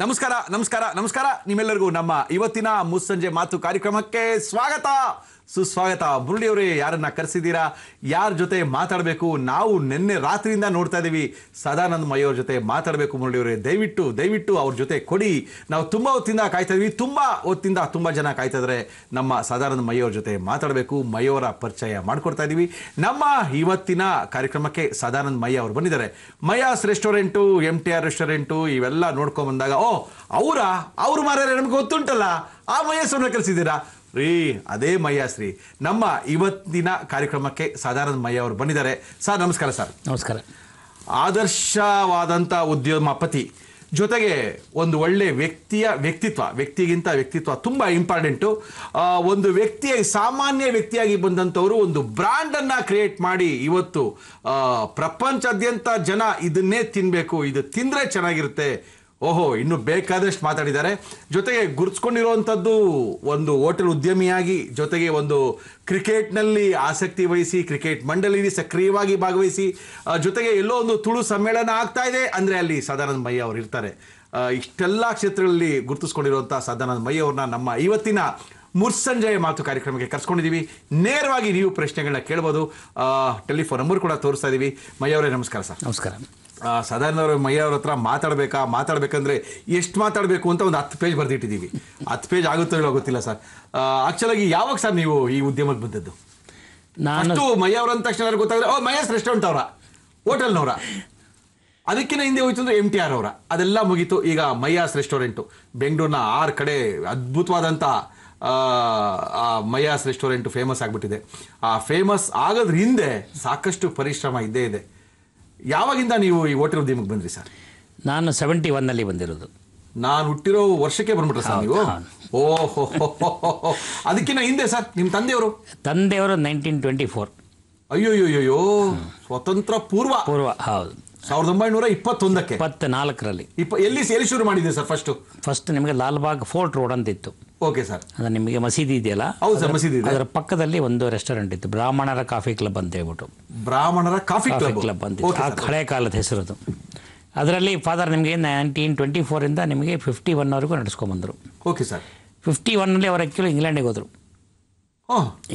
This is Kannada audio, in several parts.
ನಮಸ್ಕಾರ ನಮಸ್ಕಾರ ನಮಸ್ಕಾರ ನಿಮ್ಮೆಲ್ಲರಿಗೂ ನಮ್ಮ ಇವತ್ತಿನ ಮುಸ್ಸಂಜೆ ಮಾತು ಕಾರ್ಯಕ್ರಮಕ್ಕೆ ಸ್ವಾಗತ ಸುಸ್ವಾಗತ. ಮುರಳಿಯವರೇ, ಯಾರನ್ನ ಕರೆಸಿದ್ದೀರಾ? ಯಾರ ಜೊತೆ ಮಾತಾಡಬೇಕು? ನಾವು ನಿನ್ನೆ ರಾತ್ರಿಯಿಂದ ನೋಡ್ತಾ ಇದ್ದೀವಿ ಸದಾನಂದ ಮೈ ಅವ್ರ ಜೊತೆ ಮಾತಾಡಬೇಕು. ಮುರಳಿಯವರೇ, ದಯವಿಟ್ಟು ಅವ್ರ ಜೊತೆ ಕೊಡಿ. ನಾವು ತುಂಬ ಹೊತ್ತಿಂದ ಕಾಯ್ತಾ ಇದ್ವಿ, ತುಂಬ ಜನ ಕಾಯ್ತಾ ಇದ್ದಾರೆ. ನಮ್ಮ ಸದಾನಂದ ಮೈ ಅವ್ರ ಜೊತೆ ಮಾತಾಡಬೇಕು. ಮೈಯವರ ಪರಿಚಯ ಮಾಡಿಕೊಡ್ತಾ ಇದ್ದೀವಿ. ನಮ್ಮ ಇವತ್ತಿನ ಕಾರ್ಯಕ್ರಮಕ್ಕೆ ಸದಾನಂದ ಮೈ ಅವರು ಬಂದಿದ್ದಾರೆ. ಮಯಾಸ್ ರೆಸ್ಟೋರೆಂಟು, MTR ರೆಸ್ಟೋರೆಂಟು ಇವೆಲ್ಲ ನೋಡ್ಕೊಂಡ್ ಬಂದಾಗ ಅವ್ರು ಮಾರ್ಯಾರೆ, ನಮ್ಗೆ ಗೊತ್ತುಂಟಲ್ಲ, ಆ ಮಯಾಸ್ ಅವ್ರನ್ನ ಕರೆಸಿದ್ದೀರಾ ರೀ? ಅದೇ ಮಯಾಸ್ ರೀ. ನಮ್ಮ ಇವತ್ತಿನ ಕಾರ್ಯಕ್ರಮಕ್ಕೆ ಸದಾನಂದ ಮೈ ಅವರು ಬಂದಿದ್ದಾರೆ. ಸರ್ ನಮಸ್ಕಾರ. ಸರ್ ನಮಸ್ಕಾರ. ಆದರ್ಶವಾದಂಥ ಉದ್ಯಮಪತಿ ಜೊತೆಗೆ ಒಂದು ಒಳ್ಳೆ ವ್ಯಕ್ತಿಗಿಂತ ತುಂಬ ಇಂಪಾರ್ಟೆಂಟು. ಒಂದು ಸಾಮಾನ್ಯ ವ್ಯಕ್ತಿಯಾಗಿ ಬಂದಂಥವರು ಒಂದು ಬ್ರ್ಯಾಂಡನ್ನು ಕ್ರಿಯೇಟ್ ಮಾಡಿ ಇವತ್ತು ಪ್ರಪಂಚಾದ್ಯಂತ ಜನ ಇದನ್ನೇ ತಿನ್ನಬೇಕು, ಇದು ತಿಂದರೆ ಚೆನ್ನಾಗಿರುತ್ತೆ. ಇನ್ನು ಬೇಕಾದಷ್ಟು ಮಾತಾಡಿದ್ದಾರೆ. ಜೊತೆಗೆ ಗುರುತಿಸ್ಕೊಂಡಿರುವಂಥದ್ದು ಒಂದು ಹೋಟೆಲ್ ಉದ್ಯಮಿಯಾಗಿ, ಜೊತೆಗೆ ಒಂದು ಕ್ರಿಕೆಟ್ನಲ್ಲಿ ಆಸಕ್ತಿ ವಹಿಸಿ ಕ್ರಿಕೆಟ್ ಮಂಡಳಿಯಲ್ಲಿ ಸಕ್ರಿಯವಾಗಿ ಭಾಗವಹಿಸಿ, ಜೊತೆಗೆ ಎಲ್ಲೋ ಒಂದು ತುಳು ಸಮ್ಮೇಳನ ಆಗ್ತಾ ಇದೆ ಅಂದರೆ ಅಲ್ಲಿ ಸದಾನಂದ ಮೈ ಅವರು ಇರ್ತಾರೆ. ಇಷ್ಟೆಲ್ಲ ಕ್ಷೇತ್ರಗಳಲ್ಲಿ ಗುರುತಿಸ್ಕೊಂಡಿರುವಂಥ ಸದಾನಂದ ಮೈ ಅವ್ರನ್ನ ನಮ್ಮ ಇವತ್ತಿನ ಮುಸ್ಸಂಜೆಯ ಮಾತು ಕಾರ್ಯಕ್ರಮಕ್ಕೆ ಕರ್ಸ್ಕೊಂಡಿದ್ದೀವಿ. ನೇರವಾಗಿ ನೀವು ಪ್ರಶ್ನೆಗಳನ್ನ ಕೇಳ್ಬೋದು. ಟೆಲಿಫೋನ್ ನಂಬರ್ ಕೂಡ ತೋರಿಸ್ತಾ ಇದ್ದೀವಿ. ಮೈ ಅವರೇ ನಮಸ್ಕಾರ. ಸರ್ ನಮಸ್ಕಾರ. ಸದಾನಂದ ಮೈ ಅವ್ರ ಹತ್ರ ಮಾತಾಡಬೇಕಂದ್ರೆ ಎಷ್ಟು ಮಾತಾಡಬೇಕು ಅಂತ ಒಂದು 10 ಪೇಜ್ ಬರೆದಿಟ್ಟಿದ್ದೀವಿ. 10 ಪೇಜ್ ಆಗುತ್ತೋ ಇಲ್ಲೋ ಗೊತ್ತಿಲ್ಲ ಸರ್. ಆಕ್ಚುಲಾಗಿ ಯಾವಾಗ ಸರ್ ನೀವು ಈ ಉದ್ಯಮಕ್ಕೆ ಬಂದದ್ದು? ಅಷ್ಟು ಮೈ ಅವ್ರ ಅಂದ ತಕ್ಷಣ ಗೊತ್ತಾದ್ರೆ ಮಯಾಸ್ ರೆಸ್ಟೋರೆಂಟ್ ಅವರ, ಹೋಟೆಲ್ನವರ. ಅದಕ್ಕಿಂತ ಹಿಂದೆ ಹೋಯ್ತು ಅಂದ್ರೆ MTR ಅವರ. ಅದೆಲ್ಲ ಮುಗೀತು. ಈಗ ಮಯಾಸ್ ರೆಸ್ಟೋರೆಂಟು ಬೆಂಗಳೂರಿನ 6 ಕಡೆ ಅದ್ಭುತವಾದಂಥ ಮಯಾಸ್ ರೆಸ್ಟೋರೆಂಟು ಫೇಮಸ್ ಆಗಿಬಿಟ್ಟಿದೆ. ಆ ಫೇಮಸ್ ಆಗೋದ್ರ ಹಿಂದೆ ಸಾಕಷ್ಟು ಪರಿಶ್ರಮ ಇದ್ದೇ ಇದೆ. ಯಾವಾಗಿಂದ ನೀವು ಈ ಹೋಟೆಲ್ ಉದ್ಯಮಕ್ಕೆ ಬಂದ್ರಿ ಸರ್? ನಾನು 71ನಲ್ಲಿ ಬಂದಿರೋದು. ನಾನು ಹುಟ್ಟಿರೋ ವರ್ಷಕ್ಕೆ ಬಂದ್ಬಿಟ್ರೆ ಸರ್ ನೀವು? ಅದಕ್ಕಿಂತ ಹಿಂದೆ ಸರ್ ನಿಮ್ಮ ತಂದೆಯವರು 1924. ಅಯ್ಯೋಯ್ಯೋಯ್ಯೋ, ಸ್ವತಂತ್ರ ಪೂರ್ವ. ಹೌದು, 1921ಕ್ಕೆ 24ರಲ್ಲಿ. ಎಲ್ಲಿ ಶುರು ಮಾಡಿದೆ ಸರ್? ಫಸ್ಟ್ ನಿಮಗೆ ಲಾಲ್ಬಾಗ್ ಫೋರ್ಟ್ ರೋಡ್ ಅಂತ ಇತ್ತು. Okay sir. ಅದು ನಿಮಗೆ ಮಸೀದಿ ಇದೆಯಲ್ಲ? ಹೌದು ಸರ್, ಮಸೀದಿ ಇದೆ. ಅದರ ಪಕ್ಕದಲ್ಲಿ ಒಂದು ರೆಸ್ಟೋರೆಂಟ್ ಇತ್ತು, ಬ್ರಾಹ್ಮಣರ ಕಾಫಿ ಕ್ಲಬ್ ಅಂತ ಹೇಳ್ಬಿಟ್ಟು. ಬ್ರಾಹ್ಮಣರ ಕಾಫಿ ಕ್ಲಬ್ ಅಂತ ಹಳೆ ಕಾಲದ ಹೆಸರದು. ಅದರಲ್ಲಿ ಫಾದರ್ ನಿಮಗೆ 1924 ನಿಮಗೆ 51ವರೆಗೂ ನಡೆಸ್ಕೊಂಡ್ಬಂದರು. Okay sir. 51ನಲ್ಲಿ ಅವರು ಆ್ಯಕ್ಚುಲಿ ಇಂಗ್ಲೆಂಡಿಗೆ ಹೋದರು.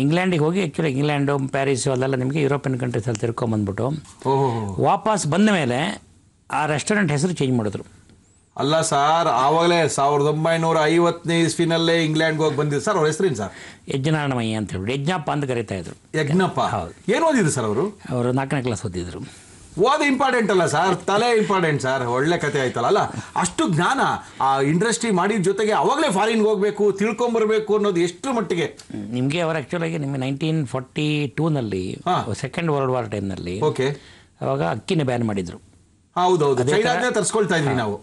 ಇಂಗ್ಲೆಂಡಿಗೆ ಹೋಗಿ ಇಂಗ್ಲೆಂಡು, ಪ್ಯಾರಿಸು ಅಲ್ಲೆಲ್ಲ ನಿಮಗೆ ಯುರೋಪಿಯನ್ ಕಂಟ್ರೀಸಲ್ಲಿ ತಿರ್ಕೊಂಬಂದ್ಬಿಟ್ಟು ವಾಪಸ್ ಬಂದ ಮೇಲೆ ಆ ರೆಸ್ಟೋರೆಂಟ್ ಹೆಸರು ಚೇಂಜ್ ಮಾಡಿದ್ರು. ಅಲ್ಲ ಸರ್, ಆವಾಗಲೇ 1950ನೇ ಇಸ್ವಿನಲ್ಲೇ ಇಂಗ್ಲೆಂಡ್ಗೆ ಹೋಗಿ ಬಂದಿದ್ರು ಸರ್. ಅವ್ರ ಹೆಸರೇನು ಸರ್? ಯಜ್ಞನಾರಾಯಣಮಯ್ಯ ಅಂತ ಹೇಳ್ಬಿಟ್ಟು ಯಜ್ಞಪ್ಪ ಅಂತ ಕರೀತಾ ಇದ್ರು. ಯಜ್ಞಪ್ಪ. ಹೌದು. ಏನು ಓದಿದ್ರು ಸರ್ ಅವರು? 4ನೇ ಕ್ಲಾಸ್ ಓದಿದ್ರು. ಓದು ಇಂಪಾರ್ಟೆಂಟ್ ಅಲ್ಲ ಸರ್, ತಲೆ ಇಂಪಾರ್ಟೆಂಟ್ ಸರ್. ಒಳ್ಳೆ ಕತೆ ಆಯ್ತಲ್ಲ. ಅಲ್ಲ, ಅಷ್ಟು ಜ್ಞಾನ ಆ ಇಂಡಸ್ಟ್ರಿ ಮಾಡಿದ ಜೊತೆಗೆ ಅವಾಗಲೇ ಫಾರಿನ್ಗೆ ಹೋಗಬೇಕು, ತಿಳ್ಕೊಂಬರ್ಬೇಕು ಅನ್ನೋದು ಎಷ್ಟು ಮಟ್ಟಿಗೆ ನಿಮಗೆ? ಅವರು ಆ್ಯಕ್ಚುಲಾಗಿ ನಿಮಗೆ 1942ನಲ್ಲಿ ಸೆಕೆಂಡ್ ವರ್ಲ್ಡ್ ವಾರ್ ಟೈಮ್ನಲ್ಲಿ ಓಕೆ ಅವಾಗ ಅಕ್ಕಿನ ಬ್ಯಾನ್ ಮಾಡಿದ್ರು. ಹೌದೌದು, ತರಿಸ್ಕೊಳ್ತಾ ಇದ್ವಿ ನಾವು.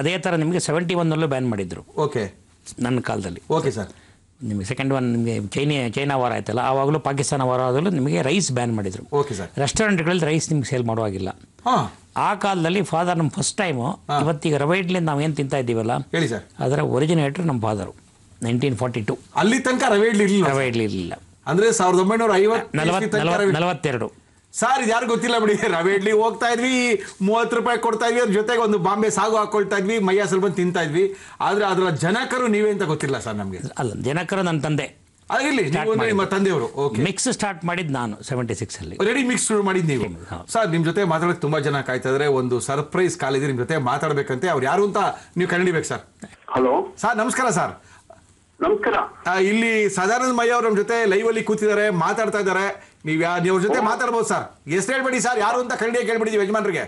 ಅದೇ ಥರ ನಿಮಗೆ 71ನಲ್ಲೂ ಬ್ಯಾನ್ ಮಾಡಿದ್ರು. ಓಕೆ, ನನ್ನ ಕಾಲದಲ್ಲಿ. Okay sir. ನಿಮಗೆ ಸೆಕೆಂಡ್ ಒನ್ ನಿಮಗೆ ಚೈನಾ ವಾರ ಆಯ್ತಲ್ಲ, ಆವಾಗಲೂ ಪಾಕಿಸ್ತಾನ ವಾರ ಆದಾಗಲೂ ನಿಮಗೆ ರೈಸ್ ಬ್ಯಾನ್ ಮಾಡಿದರು. Okay sir. ರೆಸ್ಟೋರೆಂಟ್ಗಳಲ್ಲಿ ರೈಸ್ ನಿಮ್ಗೆ ಸೇಲ್ ಮಾಡುವಾಗಿಲ್ಲ. ಆ ಕಾಲದಲ್ಲಿ ಫಾದರ್ ನಮ್ಮ ಫಸ್ಟ್ ಟೈಮು, ಇವತ್ತೀಗ ರವೆ ಇಡ್ಲಿಂದ ನಾವು ಏನು ತಿಂತಾ ಇದ್ದೀವಲ್ಲ, ಹೇಳಿ ಸರ್, ಅದರ ಒರಿಜಿನೇಟರ್ ನಮ್ಮ ಫಾದರು 1942. ಅಲ್ಲಿ ತನಕ ರವೆ ಇಡ್ಲಿ ಇರಲಿಲ್ಲ. ಅಂದರೆ 1942 ಸರ್. ಇದು ಯಾರು ಗೊತ್ತಿಲ್ಲ ಬಿಡಿ. ರವೆ ಇಡ್ಲಿ ಹೋಗ್ತಾ ಇದ್ವಿ, 30 ರೂಪಾಯಿ ಕೊಡ್ತಾ ಇದ್ವಿ, ಅದ್ರ ಜೊತೆಗೆ ಒಂದು ಬಾಂಬೆ ಸಾಗು ಹಾಕೊಳ್ತಾ ಇದ್ವಿ, ಮೈಯಾಸಲ್ಲಿ ಬಂದು ತಿಂತಾ ಇದ್ವಿ. ಆದ್ರೆ ಅದರ ಜನಕರು ನೀವೇ ಅಂತ ಗೊತ್ತಿಲ್ಲ ಸರ್ ನಮಗೆ. ಅಲ್ಲ, ಜನಕರು ನನ್ನ ತಂದೆ. ಆಗಿರ್ಲಿ, ನಿಮ್ಮ ತಂದೆಯವರು. ಓಕೆ. ಮಿಕ್ಸ್ ಸ್ಟಾರ್ಟ್ ಮಾಡಿದ್ದು ನಾನು 76ಅಲ್ಲಿ. ರೆಡಿ ಮಿಕ್ಸ್ ಶುರು ಮಾಡಿದ್ದು ನೀವು ಸರ್. ನಿಮ್ಮ ಜೊತೆ ಮಾತಾಡೋಕೆ ತುಂಬಾ ಜನ ಕಾಯ್ತಾ ಇದ್ರೆ. ಒಂದು ಸರ್ಪ್ರೈಸ್ ಕಾಲ್ ಇದೆ ನಿಮ್ಮ ಜೊತೆ ಮಾತಾಡ್ಬೇಕಂತೆ. ಅವ್ರು ಯಾರು ಅಂತ ನೀವು ಕಂಡಿಬೇಕು ಸರ್. ಹಲೋ ಸರ್, ನಮಸ್ಕಾರ ಸರ್. ನಮಸ್ಕಾರ. ಇಲ್ಲಿ ಸದಾನಂದ ಮೈ ಅವರು ನಮ್ಮ ಜೊತೆ ಲೈವ್ ಅಲ್ಲಿ ಕೂತಿದ್ದಾರೆ, ಮಾತಾಡ್ತಾ ಇದ್ದಾರೆ. ನೀವು ಅವ್ರ ಜೊತೆ ಮಾತಾಡ್ಬೋದು ಸರ್. ಹೆಸರು ಹೇಳ್ಬೇಡಿ ಸರ್, ಯಾರು ಅಂತ ಕನ್ನಡಿಯಾಗಿ ಕೇಳ್ಬಿಡಿದೀವಿ ಯಜಮಾನ್ರಿಗೆ.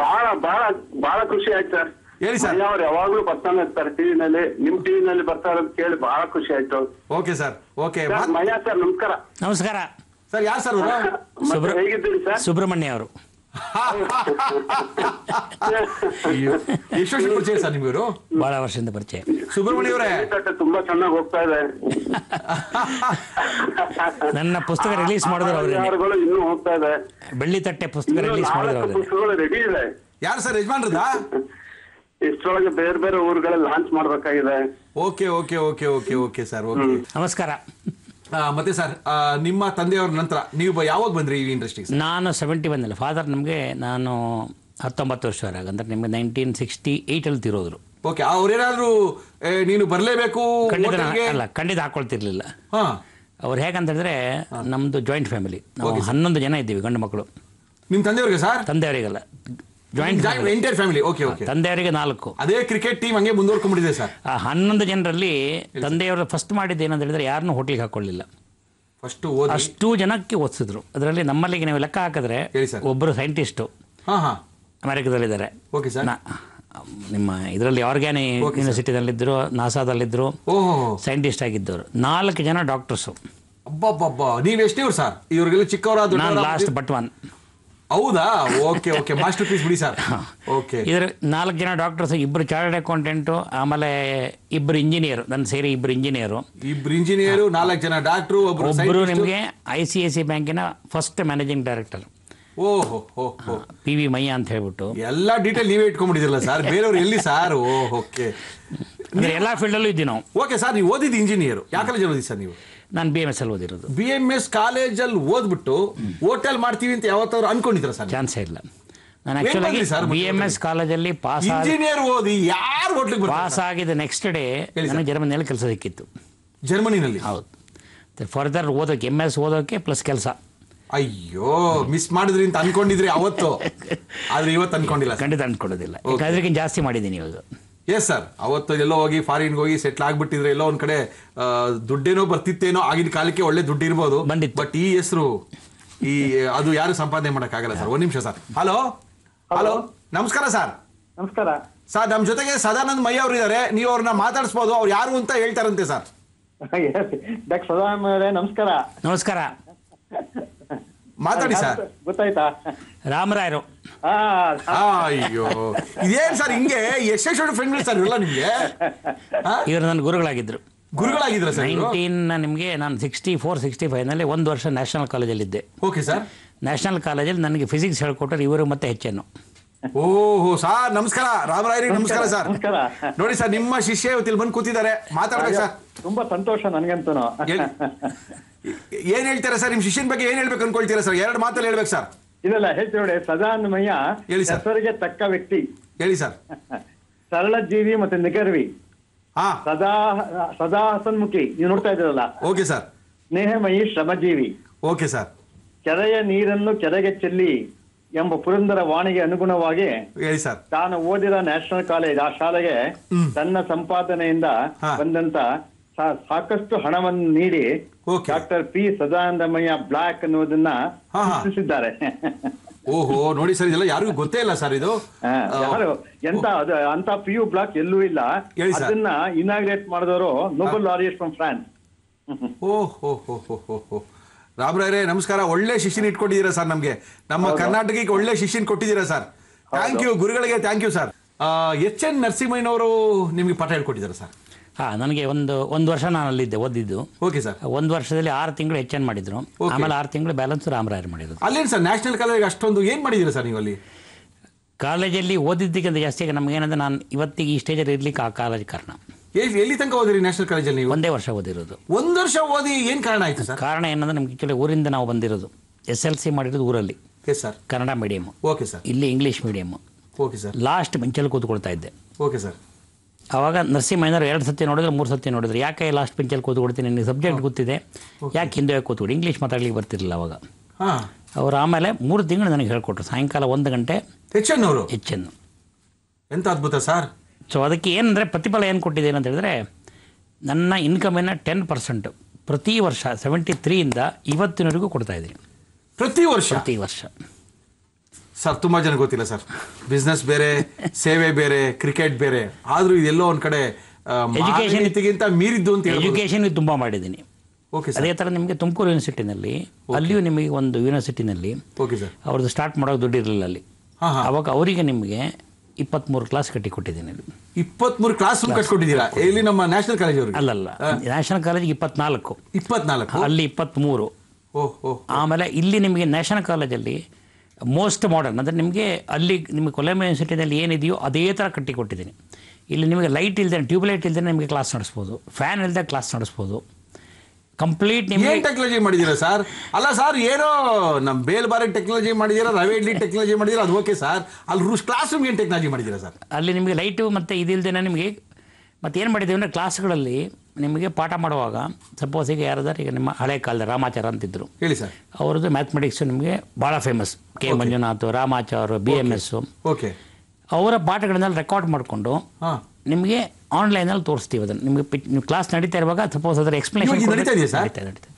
ಬಹಳ ಬಹಳ ಬಹಳ ಖುಷಿ ಆಯ್ತು ಸರ್. ಹೇಳಿ ಸರ್. ಅವ್ರು ಯಾವಾಗ್ಲೂ ಬರ್ತಾನೆ ಇರ್ತಾರೆ ಟಿವಿನಲ್ಲಿ. ನಿಮ್ ಟಿವಿನಲ್ಲಿ ಬರ್ತಾರೆ ಅಂತ ಕೇಳಿ ಬಹಳ ಖುಷಿ ಆಯ್ತು. Okay sir. Okay Mayya sir, ನಮಸ್ಕಾರ. ನಮಸ್ಕಾರ ಸರ್. ಯಾರು ಸರ್ ಅವರು? ಹೇಗಿದ್ದೀರಿ ಸರ್? ಸುಬ್ರಹ್ಮಣ್ಯ ಅವರು. ಎಷ್ಟು ವರ್ಷ ಪರಿಚಯ ಸರ್ ನಿಮ್ಗೆ? ಬಹಳ ವರ್ಷದಿಂದ ಪರಿಚಯ. ಸುಬ್ರಹ್ಮಣ್ಯ ಅವರೇ, ತುಂಬಾ ಚೆನ್ನಾಗಿ ಹೋಗ್ತಾ ಇದೆ. ನನ್ನ ಪುಸ್ತಕ ರಿಲೀಸ್ ಮಾಡಿದ್ರು ಅವರು. ಇನ್ನೂ ಹೋಗ್ತಾ ಇದೆ. ಬೆಳ್ಳಿ ತಟ್ಟೆ ಪುಸ್ತಕ ರಿಲೀಸ್ ಮಾಡಿದ್ರು ಅವರು. ಪುಸ್ತಕಗಳು ರೆಡಿ ಇದೆ. ಯಾರು ಸರ್ ಯಜಮಾನ್ರದ? ಇಷ್ಟರೊಳಗೆ ಬೇರೆ ಬೇರೆ ಊರುಗಳಲ್ಲಿ ಲಾಂಚ್ ಮಾಡ್ಬೇಕಾಗಿದೆ. Okay okay okay okay okay sir. Okay, ನಮಸ್ಕಾರ. ಮತ್ತೆ ಸರ್, ನಿಮ್ಮ ತಂದೆಯವ್ರ ನಂತರ ನೀವು ಯಾವಾಗ ಬಂದ್ರಿ ಈ ಇಂಡಸ್ಟ್ರಿಗೆ? ನಾನು 71ನಲ್ಲಿ. ಫಾದರ್ ನಮಗೆ ನಾನು 19 ವರ್ಷ ಅಂದರೆ ನಿಮಗೆ 1968ಅಲ್ಲಿ ತಿರೋದ್ರು. ಓಕೆ, ಅವ್ರೇನಾದ್ರು ನೀನು ಬರಲೇಬೇಕು ಖಂಡಿತ ಹಾಕೊಳ್ತಿರ್ಲಿಲ್ಲ. ಹಾ, ಅವ್ರು ಹೇಗಂತ ಹೇಳಿದ್ರೆ ನಮ್ಮದು ಜಾಯಿಂಟ್ ಫ್ಯಾಮಿಲಿ, ನಾವು 11 ಜನ ಇದ್ದೀವಿ ಗಂಡು ಮಕ್ಕಳು. ನಿಮ್ಮ ತಂದೆಯವ್ರಿಗೆ ಸರ್? ತಂದೆಯವರಿಗಲ್ಲ, joint entire family. Okay okay. ತಂದೆಯವರಿಗೆ 4. ಅದೇ ಕ್ರಿಕೆಟ್ ಟೀಮ್ ಹಂಗೆ ಮುಂದುವರ್ಕೊಂಡ್ಬಿಟ್ಟಿದೆ ಸರ್. ಆ 11 ಜನರಲ್ಲಿ ತಂದೆಯವರು ಫಸ್ಟ್ ಮಾಡಿದ್ದು ಏನಂತ ಹೇಳಿದ್ರೆ ಯಾರನ್ನೂ ಹೋಟ್ಲಿಗೆ ಹಾಕೊಳ್ಳಿಲ್ಲ. ಫಸ್ಟ್ ಅಷ್ಟು ಜನಕ್ಕೆ ಓದಿಸಿದ್ರು. ಅದರಲ್ಲಿ ನಮ್ಮಲ್ಲಿಗೆ ನೀವು ಲೆಕ್ಕ ಹಾಕಿದ್ರೆ ಒಬ್ಬರು ಸೈಂಟಿಸ್ಟು ಅಮೆರಿಕದಲ್ಲಿದ್ದಾರೆ. Okay sir. ನಿಮ್ಮ ಇದರಲ್ಲಿ ಆರ್ಗ್ಯಾನಿಕ್ ಯೂನಿವರ್ಸಿಟಿದಲ್ಲಿದ್ದರು, ನಾಸಾದಲ್ಲಿದ್ದರು, ಸೈಂಟಿಸ್ಟ್ ಆಗಿದ್ದವರು. 4 ಜನ ಡಾಕ್ಟರ್ಸು. ಅಬ್ಬಬ್ಬಬ್ಬ, ನೀವು ಎಷ್ಟಿವ್ರು ಸರ್? ಇವ್ರಿಗೆಲ್ಲ ಚಿಕ್ಕವರಾದ? ನಾನು ಲಾಸ್ಟ್ ಬಟ್ ಒನ್. ಹೌದಾ? ಓಕೆ ಓಕೆ, ಮಾಸ್ಟರ್ ಪೀಸ್ ಬಿಡಿ ಸರ್. ಓಕೆ. ಇದ್ರ 4 ಜನ ಡಾಕ್ಟರ್ಸ್, 2 ಚಾರ್ಟರ್ಡ್ ಅಕೌಂಟೆಂಟು, ಆಮೇಲೆ 2 ಇಂಜಿನಿಯರ್, ನನ್ನ ಸೇರಿ 2 ಇಂಜಿನಿಯರು. 2 ಇಂಜಿನಿಯರು, 4 ಜನ ಡಾಕ್ಟ್ರು, ಒಬ್ಬರು ನಿಮಗೆ ICICI ಬ್ಯಾಂಕಿನ ಫಸ್ಟ್ ಮ್ಯಾನೇಜಿಂಗ್ ಡೈರೆಕ್ಟರ್. ಓಹೋ, PV ಮಯ್ಯ ಅಂತ ಹೇಳ್ಬಿಟ್ಟು. ಎಲ್ಲ ಡೀಟೇಲ್ ನೀವೇ ಇಟ್ಕೊಂಡ್ಬಿಟ್ಟಿದಿಲ್ಲ ಸರ್, ಬೇರೆಯವ್ರು ಎಲ್ಲಿ ಸರ್? ಓಕೆ. ಅಂದರೆ ಎಲ್ಲ ಫೀಲ್ಡಲ್ಲೂ ಇದ್ದೀವಿ ನಾವು. ಓಕೆ ಸರ್, ನೀವು ಓದಿದ್ದು ಇಂಜಿನಿಯರ್, ಯಾವ ಕಾಲೇಜಲ್ಲಿ ಓದಿ ಸರ್ ನೀವು? ನಾನು BMS ಅಲ್ಲಿ ಓದಿರೋದು. BMS ಕಾಲೇಜಲ್ಲಿ ಓದ್ಬಿಟ್ಟು ಹೋಟೆಲ್ ಮಾಡ್ತೀವಿ ಅಂತ ಯಾವತ್ತಾದ್ರು ಅನ್ಕೊಂಡಿದ್ರ ಸರ್? ಚಾನ್ಸೇ ಇಲ್ಲ. ನಾನು ಆ್ಯಕ್ಚುಲಾಗಿ BMS ಕಾಲೇಜಲ್ಲಿ ಇಂಜಿನಿಯರ್ ಓದಿ ಯಾರು ಹೋಟ್ಲಿಗೆ ಪಾಸ್ ಆಗಿದ್ದ ನೆಕ್ಸ್ಟ್ ಡೇ ನನಗೆ ಜರ್ಮನಿಯಲ್ಲಿ ಕೆಲಸ ಸಿಕ್ಕಿತ್ತು. ಜರ್ಮನಿನಲ್ಲಿ? ಹೌದು. ಫರ್ದರ್ ಓದೋಕ್ಕೆ, MS ಓದೋಕ್ಕೆ ಪ್ಲಸ್ ಕೆಲಸ. ಅಯ್ಯೋ, ಮಿಸ್ ಮಾಡಿದ್ರಿ ಅಂತ ಅನ್ಕೊಂಡಿದ್ರಿ ಅವತ್ತು, ಆದ್ರೆ ಇವತ್ತು ಅನ್ಕೊಂಡಿಲ್ಲ. ಖಂಡಿತ ಅನ್ಕೊಳ್ಳೋದಿಲ್ಲ, ಅದಕ್ಕಿಂತ ಜಾಸ್ತಿ ಮಾಡಿದ್ದೀನಿ ಇವಾಗ. ಎಸ್ ಸರ್, ಅವತ್ತು ಎಲ್ಲೋ ಹೋಗಿ ಫಾರಿನ್ಗೆ ಹೋಗಿ ಸೆಟ್ಲ್ ಆಗ್ಬಿಟ್ಟಿದ್ರೆ ಎಲ್ಲೋ ಒಂದ್ ಕಡೆ ದುಡ್ಡೇನೋ ಬರ್ತಿತ್ತೇನೋ, ಆಗಿನ ಕಾಲಕ್ಕೆ ಒಳ್ಳೆ ದುಡ್ಡು ಇರ್ಬೋದು, ಬಟ್ ಈ ಹೆಸರು ಅದು ಯಾರು ಸಂಪಾದನೆ ಮಾಡಕ್ಕಾಗಲ್ಲ ಸರ್. 1 ನಿಮಿಷ ಸರ್. ಹಲೋ ಹಲೋ, ನಮಸ್ಕಾರ ಸರ್. ನಮಸ್ಕಾರ ಸರ್, ನಮ್ಮ ಜೊತೆಗೆ ಸದಾನಂದ್ ಮಯ್ಯ ಅವರು ಇದ್ದಾರೆ, ನೀವು ಅವ್ರನ್ನ ಮಾತಾಡಿಸ್ಬೋದು. ಅವ್ರು ಯಾರು ಅಂತ ಹೇಳ್ತಾರಂತೆ ಸರ್. ಡಾಕ್ಟರ್ ಸದಾನಂದ ಅವರೇ ನಮಸ್ಕಾರ. ನಮಸ್ಕಾರ, ಮಾತಾಡಿ ಸರ್. ಗೊತ್ತಾಯ್ತಾ? ರಾಮರಾಯರು. ಅಯ್ಯೋ, ಇದೇನ್ ಸರ್ ಹಿಂಗೆ ಎಷ್ಟೆಷ್ಟು ಫ್ರೆಂಡ್ ಸರ್ ಇರಲ್ಲ ನಿಮ್ಗೆ? ಇವರು ನನ್ನ ಗುರುಗಳಾಗಿದ್ರು. ಗುರುಗಳಾಗಿದ್ರ ಸರ್? 19 ನಿಮಗೆ ನಾನು 64-65ನಲ್ಲಿ 1 ವರ್ಷ ನ್ಯಾಷನಲ್ ಕಾಲೇಜಲ್ಲಿದ್ದೆ. Okay sir. ನ್ಯಾಷನಲ್ ಕಾಲೇಜಲ್ಲಿ ನನಗೆ ಫಿಸಿಕ್ಸ್ ಹೇಳ್ಕೊಟ್ಟರು ಇವರು ಮತ್ತೆ ಹೆಚ್ಚೇನು. ಓಹೋ ಸರ್, ನಮಸ್ಕಾರ. ರಾಮರಾಯರಿಗೆ ನಮಸ್ಕಾರ ಸರ್. ನಮಸ್ಕಾರ. ನೋಡಿ ಸರ್, ನಿಮ್ಮ ಶಿಷ್ಯ ಇವತ್ತು ಇಲ್ಲಿ ಬಂದು ಕೂತಿದ್ದಾರೆ, ಮಾತಾಡ್ಬೇಕು ಸರ್. ತುಂಬಾ ಸಂತೋಷ ನನಗಂತೂ. ಏನ್ ಹೇಳ್ತಾರೆ ಸರ್? ನಿಮ್ ಶಿಷ್ಯನ ಬಗ್ಗೆ ಏನ್ ಹೇಳ್ಬೇಕು ಅನ್ಕೊಳ್ತೀರಾ ಸರ್? 2 ಮಾತಲ್ಲಿ ಹೇಳ್ಬೇಕು ಸರ್. ಇದೆಲ್ಲ ಹೇಳ್ತೀವಿ ನೋಡಿ. ಸದಾನಂದ ಮಯ್ಯ ಹೇಳಿ ಸರ್. ಹೆಸರಿಗೆ ತಕ್ಕ ವ್ಯಕ್ತಿ. ಹೇಳಿ ಸರ್. ಸರಳ ಜೀವಿ ಮತ್ತೆ ನಿಗರ್ವಿ. ಹಾ, ಸದಾ ಹಸನ್ಮುಖಿ. ನೀವು ನೋಡ್ತಾ ಇದ್ದೀರಲ್ಲ. Okay sir. ಸ್ನೇಹಮಯಿ ಶ್ರಮಜೀವಿ. Okay sir. ಕೆರೆಯ ನೀರನ್ನು ಕೆರೆಗೆ ಚೆಲ್ಲಿ ಎಂಬ ಪುರಂದರ ವಾಣಿಗೆ ಅನುಗುಣವಾಗಿ ಹೇಳಿ ಸರ್. ತಾನು ಓದಿದ ನ್ಯಾಷನಲ್ ಕಾಲೇಜ್, ಆ ಶಾಲೆಗೆ ತನ್ನ ಸಂಪಾದನೆಯಿಂದ ಬಂದಂತ ಸಾಕಷ್ಟು ಹಣವನ್ನು ನೀಡಿ ಡಾಕ್ಟರ್ P ಸದಾನಂದಮಯ್ಯ ಬ್ಲಾಕ್ ಅನ್ನೋದನ್ನ ಸೃಷ್ಟಿಸಿದ್ದಾರೆ. ಓಹೋ, ನೋಡಿ ಸರ್, ಇದೆಲ್ಲ ಯಾರಿಗೂ ಗೊತ್ತೇ ಇಲ್ಲ ಸರ್. ಇದು ಯಾರು ಅಂತ PU ಬ್ಲಾಕ್ ಎಲ್ಲೂ ಇಲ್ಲ. ಅದನ್ನ ಇನಾಗ್ರೇಟ್ ಮಾಡಿದವರು ನೊಬೆಲ್ ಲಾರಿಯಟ್ ಫ್ರಮ್ ಫ್ರಾನ್ಸ್. ಓಹೋ, ರಾಮರಾಯರೇ ನಮಸ್ಕಾರ. ಒಳ್ಳೆ ಶಿಷ್ಯನ್ ಇಟ್ಕೊಂಡಿದ್ದೀರಾ ಸರ್. ನಮ್ಗೆ ನಮ್ಮ ಕರ್ನಾಟಕಕ್ಕೆ ಒಳ್ಳೆ ಶಿಷ್ಯನ್ ಕೊಟ್ಟಿದ್ದೀರಾ ಸರ್. ಥ್ಯಾಂಕ್ ಯು ಗುರುಗಳಿಗೆ, ಥ್ಯಾಂಕ್ ಯು ಸರ್. HN ನರಸಿಂಹಯ್ಯನವರು ನಿಮ್ಗೆ ಪಾಠ ಹೇಳ್ಕೊಟ್ಟಿದ್ದಾರೆ ಸರ್? ನನಗೆ ಒಂದು ವರ್ಷ ನಾನು ಅಲ್ಲಿದ್ದೆ, ಓದಿದ್ದು. Okay sir. 1 ವರ್ಷದಲ್ಲಿ 6 ತಿಂಗಳು HN ಮಾಡಿದ್ರು, ಆಮೇಲೆ 6 ತಿಂಗಳು ಬ್ಯಾಲೆನ್ಸ್ ರಾಮರಾಯರು ಮಾಡಿದ್ರು. ಅಲ್ಲೇನು ಸರ್ ನ್ಯಾಷನಲ್ ಕಾಲೇಜ್ ಅಷ್ಟೊಂದು ಏನ್ ಮಾಡಿದ್ದೀರಾ ಸರ್ ನೀವು ಅಲ್ಲಿ? ಕಾಲೇಜಲ್ಲಿ ಓದಿದ್ದಕ್ಕಿಂತ ಜಾಸ್ತಿ ನಮಗೇನಂದ್ರೆ ನಾನು ಇವತ್ತಿಗೆ ಈ ಸ್ಟೇಜಲ್ಲಿ ಇರ್ಲಿಕ್ಕೆ ಆ ಕಾಲೇಜ್ ಕಾರಣ. ಎಲ್ಲಿ ತನಕ ಓದಿರಿ ನ್ಯಾಷನಲ್ ಕಾಲೇಜಲ್ಲಿ ನೀವು? 1 ವರ್ಷ ಓದಿರೋದು. 1 ವರ್ಷ ಓದಿ ಏನ್ ಕಾರಣ ಆಯ್ತು ಸರ್? ಕಾರಣ ಏನಂದ್ರೆ ನಮ್ಗೆ ಆಕ್ಚುಲಿ ಊರಿಂದ ನಾವು ಬಂದಿರೋದು. SLC ಮಾಡಿರೋದು ಊರಲ್ಲಿ. Sir. Kannada medium. Okay sir. ಇಲ್ಲಿ English medium. Okay sir. Last ಬೆಂಚಲ್ಲಿ ಕೂತ್ಕೊಳ್ತಾ ಇದ್ದೆ. Okay sir. ಆವಾಗ ನರಸಿಂಹಯ್ಯನವರು 2 ಸತಿ ನೋಡಿದ್ರೆ 3 ಸತಿ ನೋಡಿದ್ರು. ಯಾಕೆ ಲಾಸ್ಟ್ ಬೆಂಚಲ್ಲಿ ಕೂತ್ಕೊಡ್ತೀನಿ, ನಿನಗೆ ಸಬ್ಜೆಕ್ಟ್ ಗೊತ್ತಿದೆ, ಯಾಕೆ ಹಿಂದೆ ಕೂತ್ಕೊಡಿ, ಇಂಗ್ಲೀಷ್ ಮಾತಾಡ್ಲಿಕ್ಕೆ ಬರ್ತಿರಲಿಲ್ಲ ಅವಾಗ. ಅವರು ಆಮೇಲೆ 3 ತಿಂಗಳು ನನಗೆ ಹೇಳ್ಕೊಟ್ರು, ಸಾಯಂಕಾಲ 1 ಗಂಟೆ. HN ಎಂತ ಅದ್ಭುತ ಸರ್. ಸೊ ಅದಕ್ಕೆ ಏನಂದರೆ ಪ್ರತಿಫಲ ಏನು ಕೊಟ್ಟಿದ್ದೇನೆ ಅಂತ ಹೇಳಿದ್ರೆ, ನನ್ನ ಇನ್ಕಮಿನ 10% ಪ್ರತಿ ವರ್ಷ 73ಇಂದ ಇವತ್ತಿನವರೆಗೂ ಕೊಡ್ತಾ ಇದ್ದೀನಿ. ಪ್ರತಿ ವರ್ಷ ಸರ್. ತುಂಬಾ ಜನ ಗೊತ್ತಿಲ್ಲ ಸರ್, ಬಿಸ್ನೆಸ್ ಬೇರೆ, ಸೇವೆ ಬೇರೆ, ಕ್ರಿಕೆಟ್ ಬೇರೆ, ಆದ್ರೂ ಇದೆಲ್ಲೋ ಒಂದ್ ಕಡೆ ಎಜುಕೇಶನ್ಗಿಂತ ಮೀರಿದ್ದು ಅಂತ. ಎಜುಕೇಶನ್ ತುಂಬ ಮಾಡಿದ್ದೀನಿ. ಅದೇ ಥರ ನಿಮಗೆ ತುಮಕೂರು ಯೂನಿವರ್ಸಿಟಿನಲ್ಲಿ, ಅಲ್ಲಿಯೂ ನಿಮಗೆ ಒಂದು ಯೂನಿವರ್ಸಿಟಿನಲ್ಲಿ ಅವ್ರದ್ದು ಸ್ಟಾರ್ಟ್ ಮಾಡೋಕೆ ದುಡ್ಡು ಇರಲಿಲ್ಲ ಅಲ್ಲಿ. ಅವಾಗ ಅವರಿಗೆ ನಿಮಗೆ 23 ಕ್ಲಾಸ್ ಕಟ್ಟಿಕೊಟ್ಟಿದ್ದೀನಿ. 23 ಕ್ಲಾಸ್ ಕಟ್ಕೊಟ್ಟಿದ್ದೀರಾ? ಇಲ್ಲಿ ನಮ್ಮ ನ್ಯಾಷನಲ್ ಕಾಲೇಜ್ ಅವ್ರಿಗೆ? ಅಲ್ಲಲ್ಲ, ನ್ಯಾಷನಲ್ ಕಾಲೇಜಿಗೆ 24, ಅಲ್ಲಿ 23. ಆಮೇಲೆ ಇಲ್ಲಿ ನಿಮಗೆ ನ್ಯಾಷನಲ್ ಕಾಲೇಜಲ್ಲಿ ಮೋಸ್ಟ್ ಮಾಡರ್ನ್ ಅಂದರೆ ನಿಮಗೆ ಅಲ್ಲಿ ನಿಮಗೆ ಕೊಲಂಬಿಯಾ ಯೂನಿವರ್ಸಿಟಿನಲ್ಲಿ ಏನಿದೆಯೋ ಅದೇ ಥರ ಕಟ್ಟಿಕೊಟ್ಟಿದ್ದೀನಿ. ಇಲ್ಲಿ ನಿಮಗೆ ಲೈಟ್ ಇಲ್ಲದೆ, ಟ್ಯೂಬ್ಲೈಟ್ ಇಲ್ಲದೆ ನಿಮಗೆ ಕ್ಲಾಸ್ ನಡೆಸ್ಬೋದು, ಫ್ಯಾನ್ ಇಲ್ಲದೆ ಕ್ಲಾಸ್ ನಡೆಸ್ಬೋದು, ಕಂಪ್ಲೀಟ್ ನಿಮಗೆ ಏನ್ ಟೆಕ್ನಾಲಜಿ ಮಾಡಿದೀರಾ ಸರ್? ಅಲ್ಲ ಸರ್, ಏನೋ ನಮ್ ಬೇಲ್ಬಾರಿ ಟೆಕ್ನಾಲಜಿ ಮಾಡಿದೀರಾ, ರವೆ ಇಡ್ಲಿ ಟೆಕ್ನಾಲಜಿ ಮಾಡಿದೀರಾ, ಅದು ಓಕೆ ಸರ್. ಅಲ್ಲಿ ಕ್ಲಾಸ್ ರೂಮ್ ಏನ್ ಟೆಕ್ನಾಲಜಿ ಮಾಡಿದೀರಾ ಸರ್? ಅಲ್ಲಿ ನಿಮಗೆ ಲೈಟು ಮತ್ತು ಇದಿಲ್ದೇನೆ ನಿಮಗೆ ಮತ್ತು ಏನು ಮಾಡಿದ್ದೀವಿ ಅಂದರೆ ಕ್ಲಾಸ್ಗಳಲ್ಲಿ ನಿಮಗೆ ಪಾಠ ಮಾಡುವಾಗ ಸಪೋಸ್ ಈಗ ಯಾರಾದರೂ ಈಗ ನಿಮ್ಮ ಹಳೆ ಕಾಲದ ರಾಮಾಚಾರ ಅಂತಿದ್ರು, ಹೇಳಿ ಸರ್. ಅವ್ರದ್ದು ಮ್ಯಾಥಮೆಟಿಕ್ಸು ನಿಮಗೆ ಭಾಳ famous. K Manjunath, Ramachar, BMS. Okay. ಅವರ ಪಾಠಗಳನ್ನೆಲ್ಲ ರೆಕಾರ್ಡ್ ಮಾಡಿಕೊಂಡು ನಿಮಗೆ ಆನ್ಲೈನಲ್ಲಿ ತೋರಿಸ್ತೀವಿ. ಅದನ್ನು ನಿಮಗೆ ನೀವು ಕ್ಲಾಸ್ ನಡೀತಾ ಇರುವಾಗ ಸಪೋಸ್ ಅದರ ಎಕ್ಸ್ಪ್ಲನೇಷನ್ ನಡೀತಾ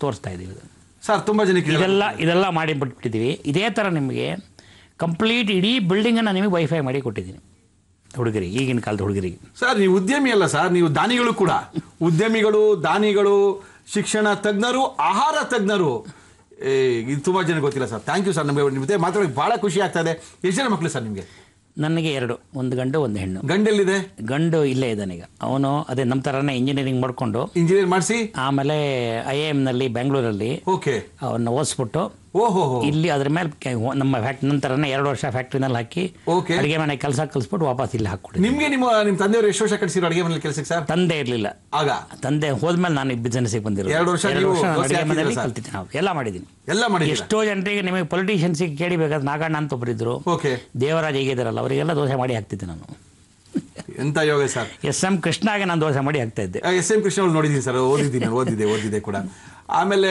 ತೋರಿಸ್ತಾ ಇದ್ದೀವಿ ಅದನ್ನು ಸರ್. ತುಂಬ ಜನಕ್ಕೆ ಇದೆಲ್ಲ ಮಾಡಿ ಬಿಟ್ಟಿದ್ದೀವಿ. ಇದೇ ಥರ ನಿಮಗೆ ಕಂಪ್ಲೀಟ್ ಇಡೀ ಬಿಲ್ಡಿಂಗನ್ನು ನಿಮಗೆ ವೈಫೈ ಮಾಡಿ ಕೊಟ್ಟಿದ್ದೀನಿ ಹುಡುಗರಿಗೆ, ಈಗಿನ ಕಾಲದ ಹುಡುಗರಿಗೆ. ಸರ್ ನೀವು ಉದ್ಯಮಿ ಅಲ್ಲ ಸರ್, ನೀವು ದಾನಿಗಳು ಕೂಡ. ಉದ್ಯಮಿಗಳು, ದಾನಿಗಳು, ಶಿಕ್ಷಣ ತಜ್ಞರು, ಆಹಾರ ತಜ್ಞರು. ಇದು ತುಂಬ ಜನ ಗೊತ್ತಿಲ್ಲ ಸರ್. Thank you sir. ನಮಗೆ ನಿಮ್ಮ ಮಾತಾಡೋಕ್ಕೆ ಭಾಳ ಖುಷಿ ಆಗ್ತಾ ಇದೆ. ಎಷ್ಟು ಜನ ಮಕ್ಕಳು ಸರ್ ನಿಮಗೆ? ನನಗೆ 2, ಒಂದು ಗಂಡು ಒಂದು ಹೆಣ್ಣು. ಗಂಡೆಲ್ಲಿದೆ? ಗಂಡು ಇಲ್ಲೇ ಇದ್ದಾನೆ ಈಗ. ಅವನು ಅದೇ ನಮ್ಮ ಥರನೇ ಇಂಜಿನಿಯರಿಂಗ್ ಮಾಡಿಕೊಂಡು ಇಂಜಿನಿಯರ್ ಮಾಡಿಸಿ ಆಮೇಲೆ IIM ಬೆಂಗಳೂರಲ್ಲಿ ಓಕೆ ಅವನ್ನ ಓದಿಸ್ಬಿಟ್ಟು ಓಹೋ ಇಲ್ಲಿ ಅದ್ರ ಮೇಲೆ ನಮ್ಮ ನಂತರನೇ 2 ವರ್ಷ ಫ್ಯಾಕ್ಟ್ರಿನಲ್ಲಿ ಹಾಕಿ ಅಡುಗೆ ಮನೆ ಕೆಲಸ ಕಲಿಸ್ಬಿಟ್ಟು ವಾಪಸ್ ಇಲ್ಲಿ ಹಾಕ್ಕೊಡಿ. ನಿಮಗೆ ನಿಮ್ಮ ತಂದೆಯವರು ಎಷ್ಟು ವರ್ಷ ಕಳಿಸಿರೋ ಅಡುಗೆ ಮನೆ ಕೆಲಸಕ್ಕೆ ಸರ್? ತಂದೆ ಇರಲಿಲ್ಲ ಆಗ. ತಂದೆ ಹೋದ್ಮೇಲೆ ನಾನು ಬಿಸ್ನೆಸ್ಗೆ ಬಂದಿರೋದು. 2 ವರ್ಷ ಅಡುಗೆ ಮನೆಯಲ್ಲಿ ಕಲ್ತಿದ್ದೀನಿ. ನಾವು ಎಲ್ಲ ಮಾಡಿದ್ದೀನಿ. ಎಷ್ಟೋ ಜನರಿಗೆ ನಿಮಗೆ ಪೊಲಿಟಿಷಿಯನ್ಸಿಗೆ ಕೇಳಿಬೇಕಾದ್ರೆ ನಾಗಣ್ಣ ಅಂತ ಒಬ್ಬರಿದ್ರು, ದೇವರಾಜ್ ಹೇಗಿದ್ದಾರಲ್ಲ, ಅವರಿಗೆಲ್ಲ ದೋಸೆ ಮಾಡಿ ಹಾಕ್ತಿದ್ದೆ ನಾನು. ಎಂತ ಯೋಗ ಸರ್. SM ಕೃಷ್ಣಗೆ ನಾನು ದೋಸೆ ಮಾಡಿ ಹಾಕ್ತಾ ಇದ್ದೆ. SM ಕೃಷ್ಣ ಅವ್ರು ನೋಡಿದ್ದೀನಿ ಸರ್, ಓದಿದ್ದೆ ಕೂಡ. ಆಮೇಲೆ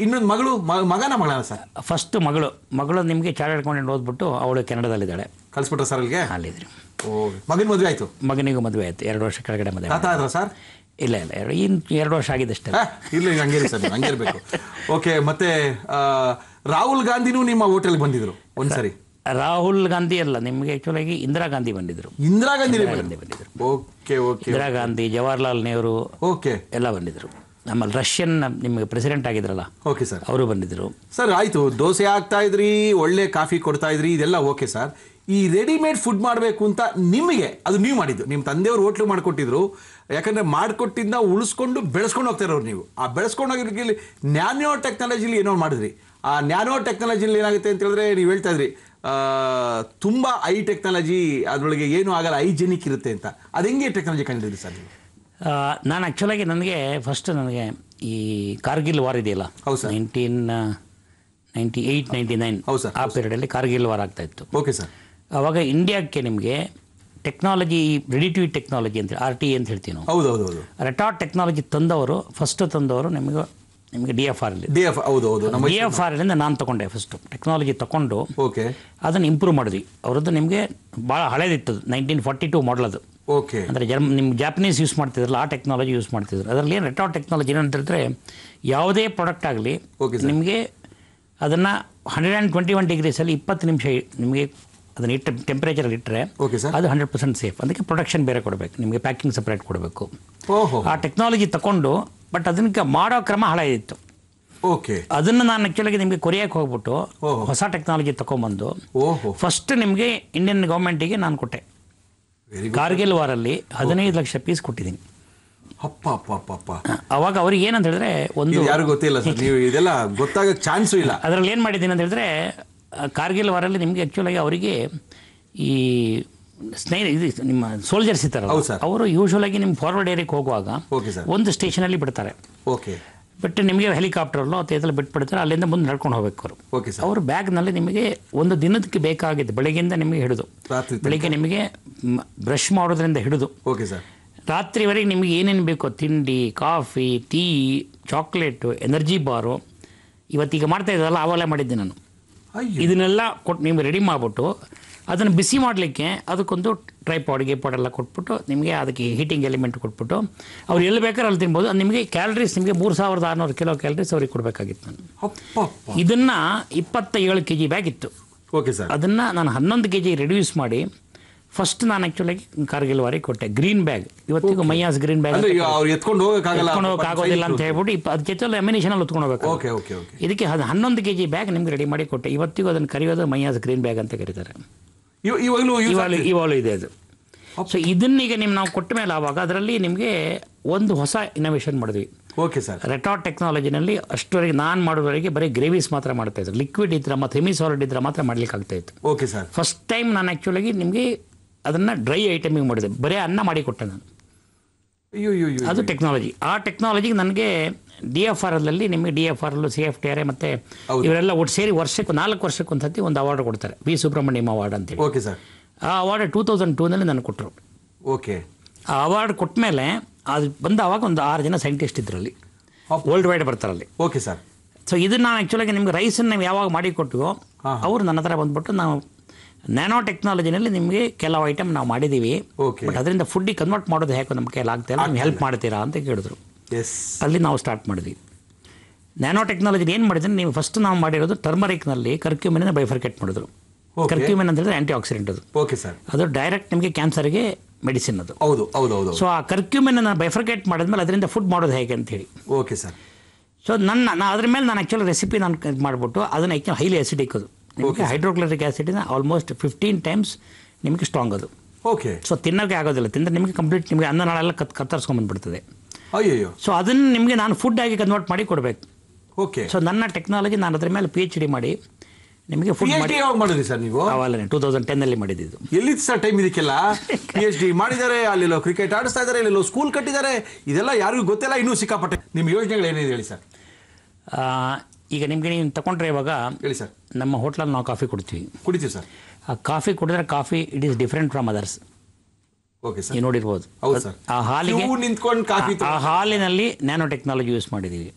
ಇನ್ನೊಂದು ಮಗನ ಸರ್? ಫಸ್ಟ್ ಮಗಳು ನಿಮಗೆ ಚಾರ್ಟರ್ಡ್ ಅಕೌಂಟೆಂಟ್ ಓದ್ಬಿಟ್ಟು ಅವಳು ಕೆನಡಾದಲ್ಲಿದ್ದಾಳೆ. ಕಳಿಸ್ಬಿಟ್ರ ಸರ್ ಅಲ್ಲಿಗೆ? ಅಲ್ಲಿದ್ರಿ. ಮಗನ ಮದುವೆ ಆಯ್ತು? ಮಗನಿಗೂ ಮದುವೆ ಆಯ್ತು. 2 ವರ್ಷ ಕೆಳಗಡೆ ಮದುವೆ. ತಾತ ಆದ್ರ ಸರ್? ಇಲ್ಲ 2 ವರ್ಷ ಆಗಿದ್ದಷ್ಟೇ. ಇಲ್ಲ ಹಂಗೇರಿ ಸರ್, ಹಂಗಿರ್ಬೇಕು. ಓಕೆ. ಮತ್ತೆ ರಾಹುಲ್ ಗಾಂಧಿನೂ ನಿಮ್ಮ ಹೋಟೆಲ್ಗೆ ಬಂದಿದ್ರು ಒಂದ್ಸರಿ? ರಾಹುಲ್ ಗಾಂಧಿ ಅಲ್ಲ, ನಿಮಗೆ ಆಕ್ಚುಲಾಗಿ ಇಂದಿರಾ ಗಾಂಧಿ ಬಂದಿದ್ರು. ಇಂದಿರಾ ಗಾಂಧಿ ಬಂದಿದ್ರು. ಓಕೆ. ಇಂದಿರಾ ಗಾಂಧಿ, ಜವಾಹರ್ಲಾಲ್ ನೆಹರು ಓಕೆ ಎಲ್ಲ ಬಂದಿದ್ರು. ಆಮೇಲೆ ರಷ್ಯನ್ ನಿಮಗೆ ಪ್ರೆಸಿಡೆಂಟ್ ಆಗಿದ್ರಲ್ಲ, ಓಕೆ ಸರ್, ಅವರು ಬಂದಿದ್ರು. ಸರ್ ಆಯ್ತು, ದೋಸೆ ಹಾಕ್ತಾ ಇದ್ರಿ, ಒಳ್ಳೆ ಕಾಫಿ ಕೊಡ್ತಾ ಇದ್ರಿ, ಇದೆಲ್ಲ ಓಕೆ ಸರ್. ಈ ರೆಡಿಮೇಡ್ ಫುಡ್ ಮಾಡಬೇಕು ಅಂತ ನಿಮಗೆ ಅದು ನೀವು ಮಾಡಿದ್ದು, ನಿಮ್ಮ ತಂದೆಯವರು ಹೋಟ್ಲು ಮಾಡಿಕೊಟ್ಟಿದ್ರು. ಯಾಕಂದರೆ ಮಾಡಿಕೊಟ್ಟಿದ್ದ ಉಳಿಸ್ಕೊಂಡು ಬೆಳೆಸ್ಕೊಂಡು ಹೋಗ್ತಾರವ್ರು. ನೀವು ಆ ಬೆಳೆಸ್ಕೊಂಡು ಹೋಗಿರ್ಲಿ ನ್ಯಾನೋ ಟೆಕ್ನಾಲಜಿಲಿ ಏನೋ ಮಾಡಿದ್ರಿ. ಆ ನ್ಯಾನೋ ಟೆಕ್ನಾಲಜಿಲಿ ಏನಾಗುತ್ತೆ ಅಂತ ಹೇಳಿದ್ರೆ, ನೀವು ಹೇಳ್ತಾ ಇದ್ರಿ ತುಂಬ ಟೆಕ್ನಾಲಜಿ, ಅದರೊಳಗೆ ಏನೂ ಆಗಲ್ಲ, ಹೈಜೆನಿಕ್ ಇರುತ್ತೆ ಅಂತ. ಅದು ಹೆಂಗೆ ಟೆಕ್ನಾಲಜಿ ಕಂಡಿದ್ರಿ ಸರ್ ನೀವು? ನಾನು ಆ್ಯಕ್ಚುಲಾಗಿ ನನಗೆ ಈ ಕಾರ್ಗಿಲ್ ವಾರ್ ಇದೆಯಲ್ಲ, 1998-99 ಆ ಪೀರಿಯಡಲ್ಲಿ ಕಾರ್ಗಿಲ್ ವಾರ್ ಆಗ್ತಾ ಇತ್ತು. Okay sir. ಆವಾಗ ಇಂಡಿಯಾಕ್ಕೆ ನಿಮಗೆ technology, ready to eat technology ಅಂತ RTE ಅಂತ ಹೇಳ್ತೀವಿ ನಾವು. ಹೌದು. ರೆಟಾರ್ಡ್ ಟೆಕ್ನಾಲಜಿ ಫಸ್ಟ್ ತಂದವರು ನಿಮಗೆ DFR ಅಲ್ಲಿ. DFR ಇಂದ ನಾನು ತಗೊಂಡೆ ಫಸ್ಟ್ ಟೆಕ್ನಾಲಜಿ ತಗೊಂಡು ಅದನ್ನು ಇಂಪ್ರೂವ್ ಮಾಡಿದ್ವಿ. ಅವರದ್ದು ನಿಮಗೆ ಭಾಳ ಹಳೇದಿತ್ತು, 1942 ಮಾಡಲ್ ಅದು. ಓಕೆ. ಅಂದರೆ ನಿಮ್ಗೆ ಜಾಪನೀಸ್ ಯೂಸ್ ಮಾಡ್ತಿದ್ರಲ್ಲ, ಆ ಟೆಕ್ನಾಲಜಿ ಯೂಸ್ ಮಾಡ್ತಿದ್ರು. ಅದರಲ್ಲಿ ಏನು ರೆಟಾರ್ಡ್ ಟೆಕ್ನಾಲಜಿ ಏನಂತ ಹೇಳಿದ್ರೆ, ಯಾವುದೇ ಪ್ರಾಡಕ್ಟ್ ಆಗಲಿ ನಿಮಗೆ ಅದನ್ನು 121 ಡಿಗ್ರೀಸಲ್ಲಿ 20 ನಿಮಿಷ ನಿಮಗೆ ಅದನ್ನ ಟೆಂಪರೇಚರಲ್ಲಿ ಇಟ್ಟರೆ ಅದು 100% ಸೇಫ್. ಅದಕ್ಕೆ ಪ್ರೊಡಕ್ಷನ್ ಬೇರೆ ಕೊಡಬೇಕು, ನಿಮಗೆ ಪ್ಯಾಕಿಂಗ್ ಸಪ್ರೇಟ್ ಕೊಡಬೇಕು. ಆ ಟೆಕ್ನಾಲಜಿ ತಗೊಂಡು, ಬಟ್ ಅದಕ್ಕೆ ಮಾಡೋ ಕ್ರಮ ಹಳೆಯಿತ್ತು. ಓಕೆ. ಅದನ್ನು ನಾನು ಆ್ಯಕ್ಚುಲಾಗಿ ನಿಮಗೆ ಕೊರಿಯಾಕ್ಕೆ ಹೋಗ್ಬಿಟ್ಟು ಹೊಸ ಟೆಕ್ನಾಲಜಿ ತೊಗೊಂಬಂದು ಫಸ್ಟ್ ನಿಮಗೆ ಇಂಡಿಯನ್ ಗೌರ್ಮೆಂಟಿಗೆ ನಾನು ಕೊಟ್ಟೆ. ಕಾರ್ಗಿಲ್ ವಾರಲ್ಲಿ 15 ಲಕ್ಷ ಪೀಸ್ ಕೊಟ್ಟಿದ್ದೀನಿ. ಅವಾಗ ಅವ್ರಿಗೆ ಏನಂತ ಹೇಳಿದ್ರೆ, ಒಂದು ಯಾರು ಗೊತ್ತಿಲ್ಲ ಸರ್, ನೀವು ಇದೆಲ್ಲ ಗೊತ್ತಾಗಕ್ಕೆ ಚಾನ್ಸು ಇಲ್ಲ. ಅದರಲ್ಲಿ ಏನು ಮಾಡಿದ್ದೀನಿ ಅಂತ ಹೇಳಿದ್ರೆ, ಕಾರ್ಗಿಲ್ ವಾರಲ್ಲಿ ನಿಮಗೆ ಆ್ಯಕ್ಚುಲಾಗಿ ಅವರಿಗೆ ಈ ಇದು ನಿಮ್ಮ ಸೋಲ್ಜರ್ಸ್ ಇರ್ತಾರಲ್ಲ, ಅವರು ಯೂಶ್ವಲಾಗಿ ನಿಮ್ಮ ಫಾರ್ವರ್ಡ್ ಏರಿಯಾಕ್ಕೆ ಹೋಗುವಾಗ ಒಂದು ಸ್ಟೇಷನಲ್ಲಿ ಬಿಡ್ತಾರೆ. ಬಿಟ್ಟು ನಿಮಗೆ ಹೆಲಿಕಾಪ್ಟರ್ಲು ಅಥವಾ ಬಿಟ್ಬಿಡ್ತಾರೆ, ಅಲ್ಲಿಂದ ಮುಂದೆ ನಡ್ಕೊಂಡು ಹೋಗ್ಬೇಕು ಅವರು. ಅವ್ರ ಬ್ಯಾಗ್ನಲ್ಲಿ ನಿಮಗೆ ಒಂದು ದಿನದಕ್ಕೆ ಬೇಕಾಗಿದ್ದು, ಬೆಳಗ್ಗೆಯಿಂದ ನಿಮಗೆ ಹಿಡಿದು ಬೆಳಿಗ್ಗೆ ನಿಮಗೆ ಬ್ರಷ್ ಮಾಡೋದ್ರಿಂದ ಹಿಡಿದು ರಾತ್ರಿವರೆಗೆ ನಿಮಗೆ ಏನೇನು ಬೇಕೋ, ತಿಂಡಿ, ಕಾಫಿ, ಟೀ, ಚಾಕ್ಲೇಟು, ಎನರ್ಜಿ ಬಾರು, ಇವತ್ತೀಗ ಮಾಡ್ತಾ ಇದ್ದಲ್ಲ ಆವಾಗಲೇ ಮಾಡಿದ್ದೆ ನಾನು. ಇದನ್ನೆಲ್ಲ ಕೊಟ್ಟು ನಿಮಗೆ ರೆಡಿ ಮಾಡಿಬಿಟ್ಟು ಅದನ್ನು ಬಿಸಿ ಮಾಡಲಿಕ್ಕೆ ಅದಕ್ಕೊಂದು ಟ್ರೈಪಾಡ್ ಎಲ್ಲ ಕೊಟ್ಬಿಟ್ಟು ನಿಮಗೆ ಅದಕ್ಕೆ ಹೀಟಿಂಗ್ ಎಲಿಮೆಂಟ್ ಕೊಟ್ಬಿಟ್ಟು ಅವ್ರು ಎಲ್ಲಿ ಬೇಕಾದ್ರೆ ಅಲ್ಲಿ ತಿನ್ಬೋದು. ನಿಮಗೆ ಕ್ಯಾಲರೀಸ್ ನಿಮಗೆ 3600 ಕಿಲೋ ಕ್ಯಾಲರೀಸ್ ಅವ್ರಿಗೆ ಕೊಡಬೇಕಾಗಿತ್ತು ನಾನು. ಇದನ್ನು 27 kg ಬ್ಯಾಗ್ ಇತ್ತು. Okay sir. ಅದನ್ನು ನಾನು 11 kg ರಿಡ್ಯೂಸ್ ಮಾಡಿ ಫಸ್ಟ್ ನಾನು ಆ್ಯಕ್ಚುಲಾಗಿ ಕಾರ್ಗಿಲ್ ವಾರಿಗೆ ಕೊಟ್ಟೆ. ಗ್ರೀನ್ ಬ್ಯಾಗ್, ಇವತ್ತಿಗೂ ಮೈಯಾಸ್ ಗ್ರೀನ್ ಬ್ಯಾಗ್ ಎತ್ಕೊಂಡು ಹೋಗೋಕ್ಕಾಗೋದಿಲ್ಲ ಅಂತ ಹೇಳ್ಬಿಟ್ಟು ಅದು ಜೊತೆ ಅಮ್ಯುನಿಷನಲ್ಲಿ ಹೊತ್ಕೊಂಡು ಹೋಗ್ಬೇಕು. ಇದಕ್ಕೆ 11 kg ಬ್ಯಾಗ್ ನಿಮ್ಗೆ ರೆಡಿ ಮಾಡಿ ಕೊಟ್ಟೆ. ಇವತ್ತಿಗೂ ಅದನ್ನು ಕರೆಯೋದು ಮೈಯಾಸ್ ಗ್ರೀನ್ ಬ್ಯಾಗ್ ಅಂತ ಕರೀತಾರೆ. ಇವಾಗಲೂ ಇದೆ ಅದು. ಸೊ ಇದನ್ನೀಗ ನಾವು ಕೊಟ್ಟ ಮೇಲೆ ಆವಾಗ ಅದರಲ್ಲಿ ನಿಮಗೆ ಒಂದು ಹೊಸ ಇನೋವೇಷನ್ ಮಾಡಿದ್ವಿ. Okay sir. ರೆಟಾರ್ಡ್ ಟೆಕ್ನಾಲಜಿನಲ್ಲಿ ಅಷ್ಟವರೆಗೆ ನಾನು ಮಾಡೋವರೆಗೆ ಬರೀ ಗ್ರೇವೀಸ್ ಮಾತ್ರ ಮಾಡ್ತಾ ಇದ್ರು. ಲಿಕ್ವಿಡ್ ಇದ್ರೆ ಮತ್ತು ಸೆಮಿ ಸಾಲಿಡ್ ಇದ್ರೆ ಮಾತ್ರ ಮಾಡ್ಲಿಕ್ಕೆ ಆಗ್ತಾ ಇತ್ತು. Okay sir. ಫಸ್ಟ್ ಟೈಮ್ ನಾನು ಆ್ಯಕ್ಚುಲಾಗಿ ನಿಮಗೆ ಅದನ್ನು ಡ್ರೈ ಐಟಮಿಗೆ ಮಾಡಿದೆ, ಬರೀ ಅನ್ನ ಮಾಡಿ ಕೊಟ್ಟೆ ನಾನು. ಅದು ಟೆಕ್ನಾಲಜಿ. ಆ ಟೆಕ್ನಾಲಜಿಗೆ ನನಗೆ DFR ಅಲ್ಲಿ ನಿಮಗೆ DFR CFTR ಮತ್ತು ಇವರೆಲ್ಲ ಒಟ್ಟು ಸೇರಿ ವರ್ಷಕ್ಕೆ 4 ವರ್ಷಕ್ಕೊಂದು ಸತಿ ಒಂದು ಅವಾರ್ಡ್ ಕೊಡ್ತಾರೆ, ವಿ ಸುಬ್ರಹ್ಮಣ್ಯಂ ಅವಾರ್ಡ್ ಅಂತೇಳಿ. Okay sir. ಆ ಅವಾರ್ಡ್ 2002ನಲ್ಲಿ ನನಗೆ ಕೊಟ್ಟರು. ಓಕೆ. ಆ ಅವಾರ್ಡ್ ಕೊಟ್ಟ ಮೇಲೆ ಅದು ಬಂದ ಅವಾಗ ಒಂದು 6 ಜನ ಸೈಂಟಿಸ್ಟ್ ಇದ್ರಲ್ಲಿ, ವರ್ಲ್ಡ್ ವೈಡ್ ಬರ್ತಾರಲ್ಲಿ. Okay sir. ಸೊ ಇದನ್ನು ನಾವು ಆ್ಯಕ್ಚುಲಾಗಿ ನಿಮ್ಗೆ ರೈಸನ್ನು ನಾವು ಯಾವಾಗ ಮಾಡಿ ಕೊಟ್ಟಿವೋ ಅವರು ನನ್ನ ಹತ್ರ ಬಂದ್ಬಿಟ್ಟು ನಾವು ನ್ಯಾನೋ ಟೆಕ್ನಾಲಜಿನಲ್ಲಿ ನಿಮಗೆ ಕೆಲವು ಐಟಮ್ ನಾವು ಮಾಡಿದ್ದೀವಿ, ಬಟ್ ಅದರಿಂದ ಫುಡ್ಡಿಗೆ ಕನ್ವರ್ಟ್ ಮಾಡೋದು ಹೇಗೆ ನಮ್ಮ ಕೈಯಲ್ಲಿ ಆಗ್ತಾಯಿಲ್ಲ, ನೀವು ಹೆಲ್ಪ್ ಮಾಡ್ತೀರಾ ಅಂತ ಕೇಳಿದ್ರು. ಅಲ್ಲಿ ನಾವು ಸ್ಟಾರ್ಟ್ ಮಾಡಿದ್ವಿ. ನ್ಯಾನೋ ಟೆಕ್ನಾಲಜಿ ಏನು ಮಾಡಿದ್ರೆ, ನೀವು ಫಸ್ಟ್ ನಾವು ಮಾಡಿರೋದು ಟರ್ಮರಿಕ್ನಲ್ಲಿ ಕರ್ಕ್ಯೂಮಿನ ಬೈಫರ್ಕೇಟ್ ಮಾಡಿದ್ರು. ಕರ್ಕ್ಯೂಮಿನ್ ಅಂತ ಹೇಳಿದ್ರೆ ಆ್ಯಂಟಿ ಆಕ್ಸಿಡೆಂಟ್ ಅದು. Okay sir. ಅದು ಡೈರೆಕ್ಟ್ ನಿಮಗೆ ಕ್ಯಾನ್ಸರ್ಗೆ ಮೆಡಿಸಿನ್ ಅದು. ಹೌದು ಹೌದು ಹೌದು. ಸೊ ಆ ಕರ್ಕ್ಯೂಮಿನ ಬೈಫರ್ಕೇಟ್ ಮಾಡಿದ್ಮೇಲೆ ಅದರಿಂದ ಫುಡ್ ಮಾಡೋದು ಹೇಗೆ ಅಂತ ಹೇಳಿ. Okay sir. ಸೊ ನಾನು ಅದ್ರ ಮೇಲೆ ನಾನು ಆ್ಯಕ್ಚುಲಿ ರೆಸಿಪಿ ನಾನು ಇದು ಮಾಡಿಬಿಟ್ಟು ಅದನ್ನು ಆ್ಯಕ್ಚುಲಿ ಹೈಲಿ ಅಸಿಡಿಕ್ ಅದು. ನಿಮಗೆ ಹೈಡ್ರೋಕ್ಲೋರಿಕ್ ಆ್ಯಸಿಡಿನ ಆಲ್ಮೋಸ್ಟ್ 15 times ನಿಮಗೆ ಸ್ಟ್ರಾಂಗ್ ಅದು. ಓಕೆ. ಸೊ ತಿನ್ನೋಕ್ಕೆ ಆಗೋದಿಲ್ಲ, ತಿಂದರೆ ನಿಮಗೆ ಕಂಪ್ಲೀಟ್ ನಿಮಗೆ ಅನ್ನನಾಳೆಲ್ಲ ಕತ್ತರಿಸ್ಕೊಂಬಂದ್ಬಿಡ್ತದೆ. ಅಯ್ಯೋ. ಸೊ ಅದನ್ನು ನಿಮಗೆ ನಾನು ಫುಡ್ ಆಗಿ ಕನ್ವರ್ಟ್ ಮಾಡಿ ಕೊಡಬೇಕು. ಓಕೆ. ಸೊ ನನ್ನ ಟೆಕ್ನಾಲಜಿ ನಾನು ಅದ್ರ ಮೇಲೆ PhD ಮಾಡಿ ನಿಮಗೆ ಫುಡ್ ಮಾಡಿ. ಯಾವಾಗ ಮಾಡಿದ್ರಿ ಸರ್ ನೀವು? ಅವಲ್ಲ 2010ನಲ್ಲಿ ಮಾಡಿದ್ದು. ಎಲ್ಲಿತ್ತು ಸರ್ ಟೈಮ್ ಇದಕ್ಕೆಲ್ಲ? PhD ಮಾಡಿದ್ದಾರೆ, ಅಲ್ಲೆಲ್ಲೋ ಕ್ರಿಕೆಟ್ ಆಡಿಸ್ತಾ ಇದ್ದಾರೆ, ಎಲ್ಲೋ ಸ್ಕೂಲ್ ಕಟ್ಟಿದ್ದಾರೆ, ಇದೆಲ್ಲ ಯಾರಿಗೂ ಗೊತ್ತಿಲ್ಲ ಇನ್ನೂ ಸಿಕ್ಕಾಪಟ್ಟೆ. ನಿಮ್ಮ ಯೋಜನೆಗಳು ಏನಿದೆ ಹೇಳಿ ಸರ್. ಈಗ ನಿಮಗೆ ನೀವು ತಗೊಂಡ್ರೆ ಇವಾಗ ಹೇಳಿ ಸರ್. ನಮ್ಮ ಹೋಟ್ಲಲ್ಲಿ ನಾವು ಕಾಫಿ ಕುಡಿತೀವಿ ಸರ್. ಆ ಕಾಫಿ ಕುಡಿದ್ರೆ coffee it is different from others. Okay sir. ನೀವು ನೋಡಿರ್ಬೋದು. ಆ ಹಾಲಿಗೆ ನಿಂತ್ಕೊಂಡು ಕಾಫಿ, ಆ ಹಾಲಿನಲ್ಲಿ ನ್ಯಾನೋ ಟೆಕ್ನಾಲಜಿ ಯೂಸ್ ಮಾಡಿದ್ದೀವಿ.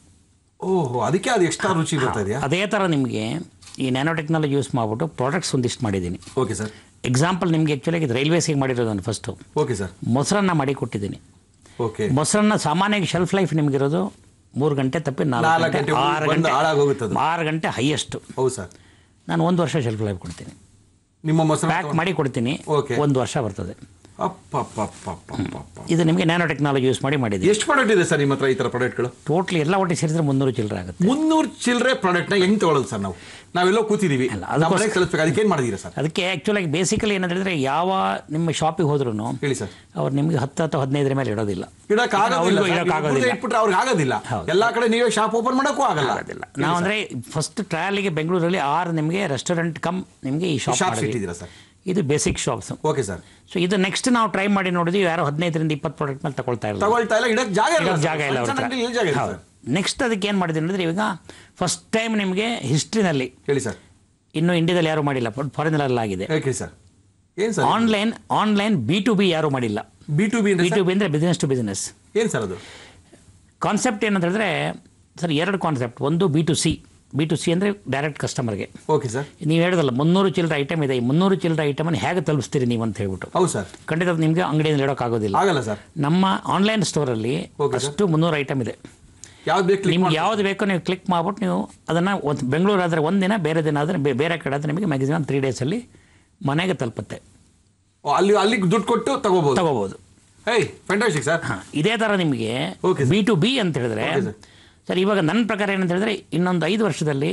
ಓಹೋ, ಅದಕ್ಕೆ ಅದು ಎಕ್ಸ್ಟ್ರಾ ರುಚಿ ಬರ್ತಾ ಇದೆಯಾ? ಅದೇ ಥರ ನಿಮಗೆ ಈ ನ್ಯಾನೋ ಟೆಕ್ನಾಲಜಿ ಯೂಸ್ ಮಾಡಿಬಿಟ್ಟು ಪ್ರಾಡಕ್ಟ್ಸ್ ಒಂದಿಷ್ಟು ಮಾಡಿದ್ದೀನಿ. Okay sir. ಎಕ್ಸಾಂಪಲ್ ನಿಮಗೆ ಆ್ಯಕ್ಚುಲಾಗಿ ಇದು ರೈಲ್ವೇಸಿಗೆ ಮಾಡಿರೋದು ನಾನು ಫಸ್ಟು. Okay sir. ಮೊಸರನ್ನ ಮಾಡಿ ಕೊಟ್ಟಿದ್ದೀನಿ. ಓಕೆ. ಮೊಸರನ್ನ ಸಾಮಾನ್ಯವಾಗಿ ಶೆಲ್ಫ್ ಲೈಫ್ ನಿಮಗಿರೋದು 3 ಗಂಟೆ ತಪ್ಪಿ 4 ಗಂಟೆ 6 ಗಂಟೆ ಹೈಯೆಸ್ಟ್. ಹೌದು ಸರ್. ನಾನು 1 ವರ್ಷ ಶೆಲ್ಫ್ ಲೈಫ್ ಕೊಡ್ತೀನಿ. ನಿಮ್ಮ ಮೊಸರು ಪ್ಯಾಕ್ ಮಾಡಿ ಕೊಡ್ತೀನಿ, 1 ವರ್ಷ ಬರ್ತದೆ. ಇದು ನಿಮಗೆ ನ್ಯಾನೋ ಟೆಕ್ನಾಲಜಿ ಯೂಸ್ ಮಾಡಿದ್ದೀವಿ. ಎಷ್ಟು ಪ್ರಾಡಕ್ಟ್ ಇದೆ ಸರ್ ನಿಮ್ಮ ಹತ್ರ ಈ ಥರ ಪ್ರಾಡಕ್ಟ್ಗಳು? ಟೋಟ್ಲಿ ಎಲ್ಲ ಒಟ್ಟಿಗೆ ಸೇರಿದ್ರೆ 300 ಚಿಲ್ಲರೆ ಆಗುತ್ತೆ. 300 ಚಿಲ್ಲರೆ ಪ್ರಾಡಕ್ಟ್ನ ಹೆಂಗೆ ತೊಗೊಳ್ಳೋದು ಸರ್? ನಾವೆಲ್ಲೋ ಕೂತಿದ್ದೀವಿ, ಅದಕ್ಕೆ ಏನು ಮಾಡಿದ್ದೀರಾ ಸರ್? ಅದಕ್ಕೆ ಆ್ಯಕ್ಚುಲಾಗಿ ಬೇಸಿಕಲಿ ಏನಂತ ಹೇಳಿದ್ರೆ, ಯಾವ ನಿಮ್ಮ ಶಾಪಿಗೆ ಹೋದ್ರೂ ಹೇಳಿ ಸರ್, ಅವ್ರು ನಿಮಗೆ 10 ಅಥವಾ 15 ಮೇಲೆ ಇಡೋದಿಲ್ಲ. ಅವ್ರಿಗೆ ಆಗೋದಿಲ್ಲ. ಎಲ್ಲ ಕಡೆ ನೀವೇ ಶಾಪ್ ಓಪನ್ ಮಾಡೋಕ್ಕೂ ಆಗೋದಿಲ್ಲ. ನಾವು ಅಂದರೆ ಫಸ್ಟ್ ಟ್ರಯಲ್ಗೆ ಬೆಂಗಳೂರಲ್ಲಿ 6 ನಿಮಗೆ ರೆಸ್ಟೋರೆಂಟ್ ಕಮ್ ನಿಮಗೆ ಈ ಶಾಪ್ ಇಟ್ಟಿದ್ದೀರಾ ಸರ್? ಇದು basic shops. Okay sir. So ಇದು ನೆಕ್ಸ್ಟ್ ನಾವು ಟ್ರೈ ಮಾಡಿ ನೋಡಿದ್ವಿ, ಯಾರೋ 15ರಿಂದ 20 ಪ್ರಾಡಕ್ಟ್ ಮೇಲೆ ತಗೊಳ್ತಾ ಇಲ್ಲ, ಜಾಗ ಇಲ್ಲ. ನೆಕ್ಸ್ಟ್ ಅದಕ್ಕೆ ಏನು ಮಾಡಿದ್ದೀನಿ ಅಂದರೆ, ಇವಾಗ ಫಸ್ಟ್ ಟೈಮ್ ನಿಮಗೆ ಹಿಸ್ಟ್ರಿನಲ್ಲಿ ಹೇಳಿ ಸರ್, ಇನ್ನೂ ಇಂಡಿಯಾದಲ್ಲಿ ಯಾರು ಮಾಡಿಲ್ಲ, ಬಟ್ ಫಾರಿನರಲ್ಲಿ ಆಗಿದೆ. ಸರ್ ಏನು ಸರ್? ಆನ್ಲೈನ್ B2B ಯಾರು ಮಾಡಿಲ್ಲ. B2B ಅಂದರೆ ಬಿಸ್ನೆಸ್ ಟು ಬಿಸ್ನೆಸ್. ಏನು ಸರ್ ಅದು ಕಾನ್ಸೆಪ್ಟ್ ಏನಂತ ಹೇಳಿದ್ರೆ ಸರ್, 2 ಕಾನ್ಸೆಪ್ಟ್. ಒಂದು B2C ಅಂದರೆ ಡೈರೆಕ್ಟ್ ಕಸ್ಟಮರ್ಗೆ. Okay sir. ನೀವು ಹೇಳಿದಲ್ಲ 300 ಚಿಲ್ಲರೆ ಐಟಮ್ ಇದೆ, ಈ 300 ಚಿಲ್ಲರೆ ಐಟಮನ್ನು ಹೇಗೆ ತಲುಪಿಸ್ತೀರಿ ನೀವು ಅಂತ ಹೇಳ್ಬಿಟ್ಟು. ಹೌದು ಸರ್. ಖಂಡಿತ ನಿಮಗೆ ಅಂಗಡಿಯಲ್ಲಿ ಇಡೋಕ್ಕಾಗೋದಿಲ್ಲ. ಆಗಲ್ಲ ಸರ್. ನಮ್ಮ ಆನ್ಲೈನ್ ಸ್ಟೋರಲ್ಲಿ ಅಷ್ಟು 300 ಐಟಮ್ ಇದೆ. ನಿಮ್ಗೆ ಯಾವ್ದು ಬೇಕೋ ನೀವು ಕ್ಲಿಕ್ ಮಾಡ್ಬಿಟ್ಟು ನೀವು ಅದನ್ನು ಬೆಂಗಳೂರು ಆದರೆ 1 ದಿನ, ಬೇರೆ ದಿನ ಆದರೆ ಬೇರೆ ಕಡೆ ಆದರೆ ನಿಮಗೆ ಮ್ಯಾಕ್ಸಿಮಮ್ 3 ಡೇಸಲ್ಲಿ ಮನೆಗೆ ತಲುಪುತ್ತೆ. ಅಲ್ಲಿ ದುಡ್ಡು ಕೊಟ್ಟು ತಗೋಬಹುದು. Fantastic sir. ಇದೇ ಥರ ನಿಮಗೆ B2B ಅಂತ ಹೇಳಿದ್ರೆ ಸರ್, ಇವಾಗ ನನ್ನ ಪ್ರಕಾರ ಏನಂತ ಹೇಳಿದ್ರೆ, ಇನ್ನೊಂದು 5 ವರ್ಷದಲ್ಲಿ